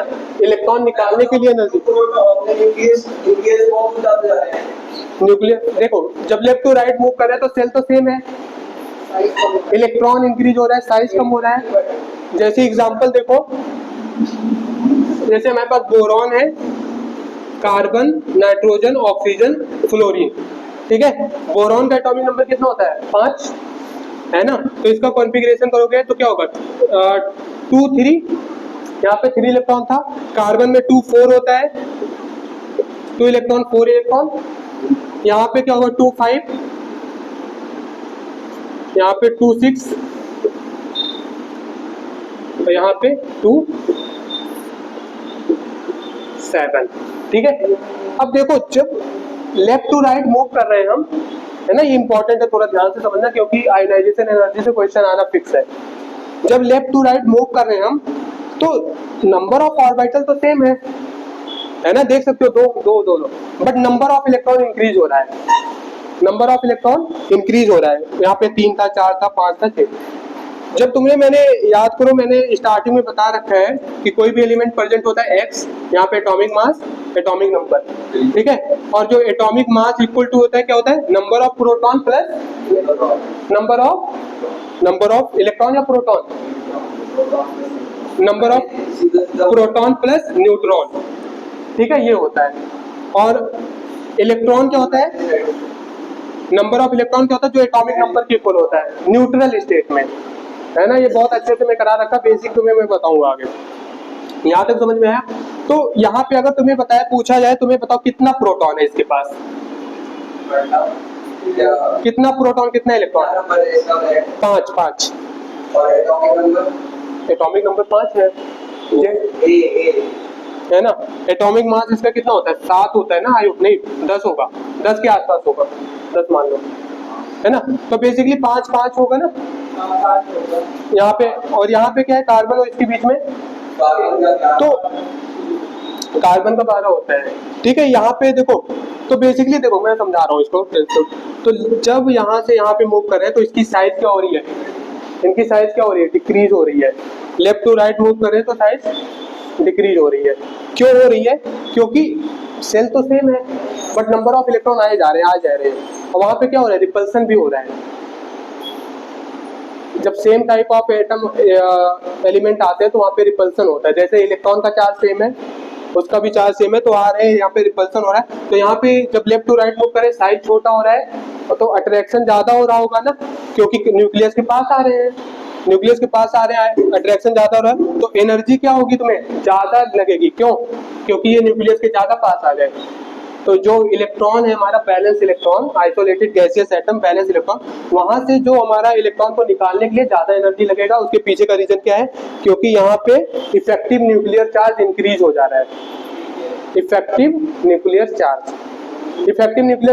इलेक्ट्रॉन निकालने के लिए एनर्जी, न्यूक्लियस देखो जब लेफ्ट टू राइट मूव कर रहे हैं तो सेल तो सेम है, इलेक्ट्रॉन इंक्रीज हो रहा है, साइज कम हो रहा है। जैसे एग्जांपल देखो, जैसे हमारे पास बोरॉन है, कार्बन, नाइट्रोजन, ऑक्सीजन, फ्लोरीन, ठीक है। बोरॉन का एटॉमिक नंबर कितना होता है? 5, है ना। तो इसका कॉन्फ़िगरेशन करोगे तो क्या होगा? 2 3, यहाँ पे 3 इलेक्ट्रॉन था। कार्बन में 2 4 होता है, 2 इलेक्ट्रॉन 4 इलेक्ट्रॉन। यहाँ पे क्या होगा? 2 5, यहाँ पे 2 6, तो यहाँ पे 2 7, ठीक है। अब देखो जब लेफ्ट टू राइट मूव कर रहे हैं हम, है ना, ये इंपॉर्टेंट है, थोड़ा ध्यान से समझना क्योंकि आयोनाइजेशन एनर्जी से क्वेश्चन आना फिक्स है। जब लेफ्ट टू राइट मूव कर रहे हैं हम, तो नंबर ऑफ ऑर्बिटल तो सेम है ना, देख सकते हो, दो, but number of electron increase हो रहा है, नंबर ऑफ इलेक्ट्रॉन इंक्रीज हो रहा है। यहाँ पे 3 था, 4 था, 5 था, 6। जब मैंने याद करो, मैंने स्टार्टिंग में बता रखा है कि कोई भी एलिमेंट प्रेजेंट होता है x, यहाँ पे एटॉमिक मास, एटॉमिक नंबर, ठीक है। और जो एटॉमिक मास इक्वल टू होता है, क्या होता है? Number of proton plus number of electron या proton, number of proton plus neutron, ठीक है, ये होता है। और इलेक्ट्रॉन क्या होता है? नंबर ऑफ इलेक्ट्रॉन क्या होता है? जो एटॉमिक नंबर के इक्वल होता है न्यूट्रल स्टेट में, है ना। ये बहुत अच्छे से मैं करा रखा, बेसिक तुम्हें मैं बताऊंगा आगे। यहाँ तक समझ में आया? तो यहाँ पे अगर तुम्हें बताया, पूछा जाए तुम्हें बताओ कितना प्रोटॉन है इसके पास, कितना प्रोटॉन कितना इलेक्ट्रॉन? 5। और एटॉमिक नंबर 5 है ना। एटॉमिक मास इसका कितना होता है? 7 होता है ना, नहीं 10 होगा, 10 के आसपास होगा, 10 मान लो, है ना। तो बेसिकली 5 होगा ना यहाँ पे। और यहाँ पे क्या है? कार्बन और इसके बीच में, तो कार्बन का 12 होता है, ठीक है। यहाँ पे देखो, तो बेसिकली देखो मैं समझा रहा हूँ इसको। तो जब यहाँ से यहाँ पे मूव कर रहे हैं तो इसकी साइज क्या हो रही है? इनकी साइज क्या हो रही है? डिक्रीज हो रही है। लेफ्ट टू राइट मूव कर रहे हैं तो साइज डिक्रीज हो रही है। क्यों हो रही है? क्योंकि सेल तो सेम है, बट नंबर ऑफ इलेक्ट्रॉन आए जा रहे हैं, और वहां पे क्या हो रहा है? रिपल्सन भी हो रहा है। जब same type of atom element आते हैं तो वहाँ पे रिपल्सन होता है। जैसे इलेक्ट्रॉन का चार्ज सेम है, उसका भी चार्ज सेम है, तो आ रहे हैं यहाँ पे रिपल्सन हो रहा है। तो यहाँ पे जब लेफ्ट टू राइट मूव करें, साइज छोटा हो रहा है, तो अट्रैक्शन ज्यादा हो रहा होगा ना, क्योंकि न्यूक्लियस के पास आ रहे हैं, अट्रैक्शन ज्यादा हो रहा है, तो एनर्जी क्या होगी? तुम्हें ज्यादा लगेगी। क्यों? क्योंकि ये न्यूक्लियस के ज्यादा पास आ गए। तो जो इलेक्ट्रॉन है हमारा, balance electron, isolated gaseous atom balance electron, वहां से जो हमारा इलेक्ट्रॉन को निकालने के लिए ज्यादा एनर्जी लगेगा। उसके पीछे का रीजन क्या है? क्योंकि यहाँ पे इफेक्टिव न्यूक्लियर चार्ज इंक्रीज हो जा रहा है। इफेक्टिव न्यूक्लियर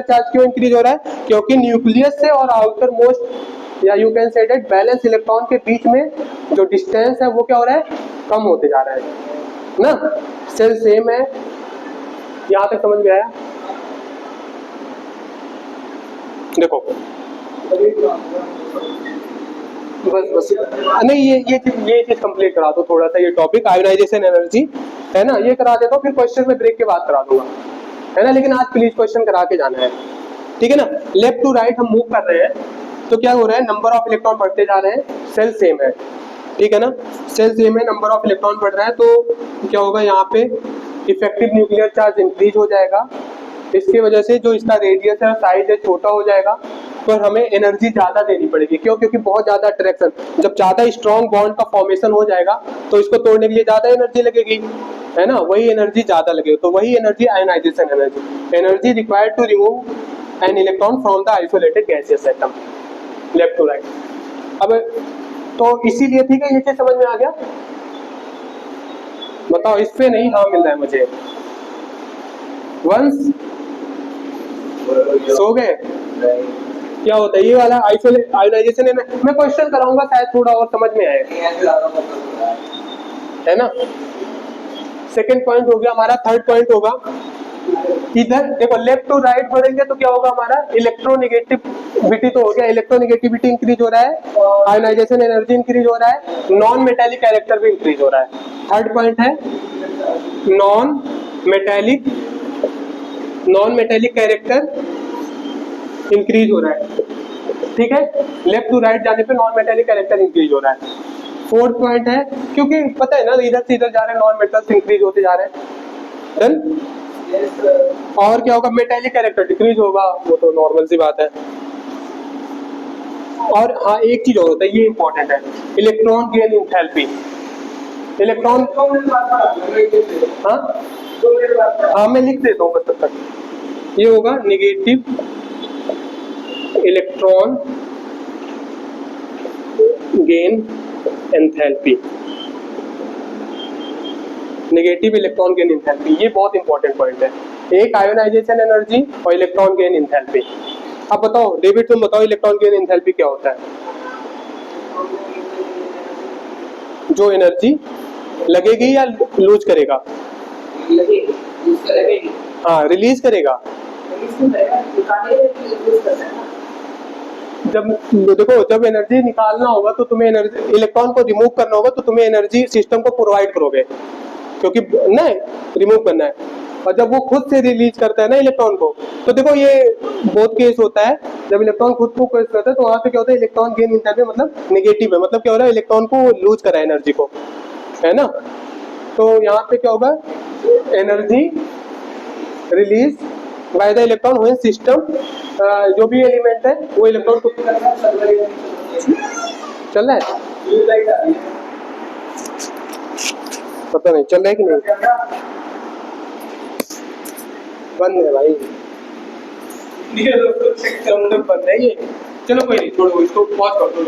चार्ज क्यों इंक्रीज हो रहा है? क्योंकि न्यूक्लियस से और आउटर मोस्ट, या you can say that balance electron के बीच में जो डिस्टेंस है वो क्या हो रहा है? कम होते जा रहा है ना। सेल सेम है, यहाँ तक समझ में आया? देखो बस नहीं, ये चीज कंप्लीट करा दो थोड़ा सा, ये टॉपिक आयोनाइजेशन एनर्जी है ना, ये करा देता हूँ, फिर क्वेश्चन में ब्रेक के बाद करा दूंगा, है ना, लेकिन आज प्लीज क्वेश्चन करा के जाना है, ठीक है ना। लेफ्ट टू राइट हम मूव कर रहे हैं, तो क्या हो रहा है, नंबर ऑफ इलेक्ट्रॉन बढ़ते जा रहे हैं, सेल सेम है, ठीक है ना, सेल सेम है, नंबर ऑफ इलेक्ट्रॉन बढ़ रहा है, तो क्या होगा यहाँ पे इफेक्टिव न्यूक्लियर चार्ज इंक्रीज हो जाएगा, इसकी वजह से जो इसका रेडियस है साइज है छोटा हो जाएगा, पर हमें एनर्जी ज्यादा देनी पड़ेगी, क्यों, क्योंकि बहुत ज्यादा अट्रैक्शन, जब ज्यादा स्ट्रॉन्ग बॉन्ड का फॉर्मेशन हो जाएगा तो इसको तोड़ने के लिए ज्यादा एनर्जी लगेगी, है ना, वही एनर्जी ज्यादा लगेगी, तो वही energy ionisation energy required to remove an electron from the isolated gaseous atom, left to right. अब तो इसीलिए, ठीक है, ये चीज समझ में आ गया, बताओ, इस पे नहीं हाँ मिल रहा है मुझे, वंस सो गए, क्या होता है ये वाला आयोनाइजेशन है, मैं क्वेश्चन कराऊंगा शायद थोड़ा और समझ में आए, है ना। सेकंड पॉइंट हो गया हमारा, थर्ड पॉइंट होगा इधर देखो, लेफ्ट टू राइट बढ़ेंगे तो क्या होगा हमारा, इलेक्ट्रोनेगेटिविटी तो हो गया, इलेक्ट्रोनेगेटिविटी इंक्रीज हो रहा है, आयोनाइजेशन एनर्जी इंक्रीज हो रहा है, नॉन मेटेलिक कैरेक्टर भी इंक्रीज हो रहा है। थर्ड पॉइंट है नॉन मेटेलिक कैरेक्टर इंक्रीज हो रहा है, ठीक है, लेफ्ट टू राइट जाने पे नॉन मेटेलिक कैरेक्टर इंक्रीज हो रहा है। फोर्थ पॉइंट है, क्योंकि पता है ना इधर से इधर जा रहे हैं, नॉन मेटल्स इंक्रीज होते जा रहे हैं, डन। और क्या होगा, मेटेलिक कैरेक्टर डिक्रीज होगा, वो तो नॉर्मल सी बात है। और हाँ, एक चीज और होता है, ये इंपॉर्टेंट है, इलेक्ट्रॉन गेन एंथैल्पी, इलेक्ट्रॉन, हाँ मैं लिख देता हूँ बस तब तक, ये होगा negative electron gain enthalpy, negative electron gain enthalpy, ये बहुत इंपॉर्टेंट पॉइंट है, एक आयोनाइजेशन एनर्जी और इलेक्ट्रॉन गेन एंथैल्पी। अब बताओ डेविड, तुम बताओ इलेक्ट्रॉन गेन एंथैल्पी क्या होता है, जो एनर्जी लगेगी या लूज करेगा, हाँ रिलीज करेगा, जब देखो जब एनर्जी निकालना होगा तो तुम्हें एनर्जी, इलेक्ट्रॉन को रिमूव करना होगा तो तुम्हें एनर्जी सिस्टम को प्रोवाइड करोगे, क्योंकि ना रिमूव करना है, और जब वो खुद से रिलीज करता है ना इलेक्ट्रॉन को, तो देखो ये बहुत केस होता है, जब इलेक्ट्रॉन खुद को केस करता है तो वहां पे क्या होता है, इलेक्ट्रॉन गेन एंथैल्पी मतलब नेगेटिव है, मतलब क्या हो रहा है, इलेक्ट्रॉन को लूज करा है एनर्जी को, है ना, तो यहाँ पे क्या होगा, energy release by the electron when system, जो भी एलिमेंट है वो इलेक्ट्रॉन को चल रहा है, पता नहीं चल रहा है कि नहीं, बंद है भाई, बंद है ये, चलो कोई नहीं, छोड़ो इसको, पॉज कर दो,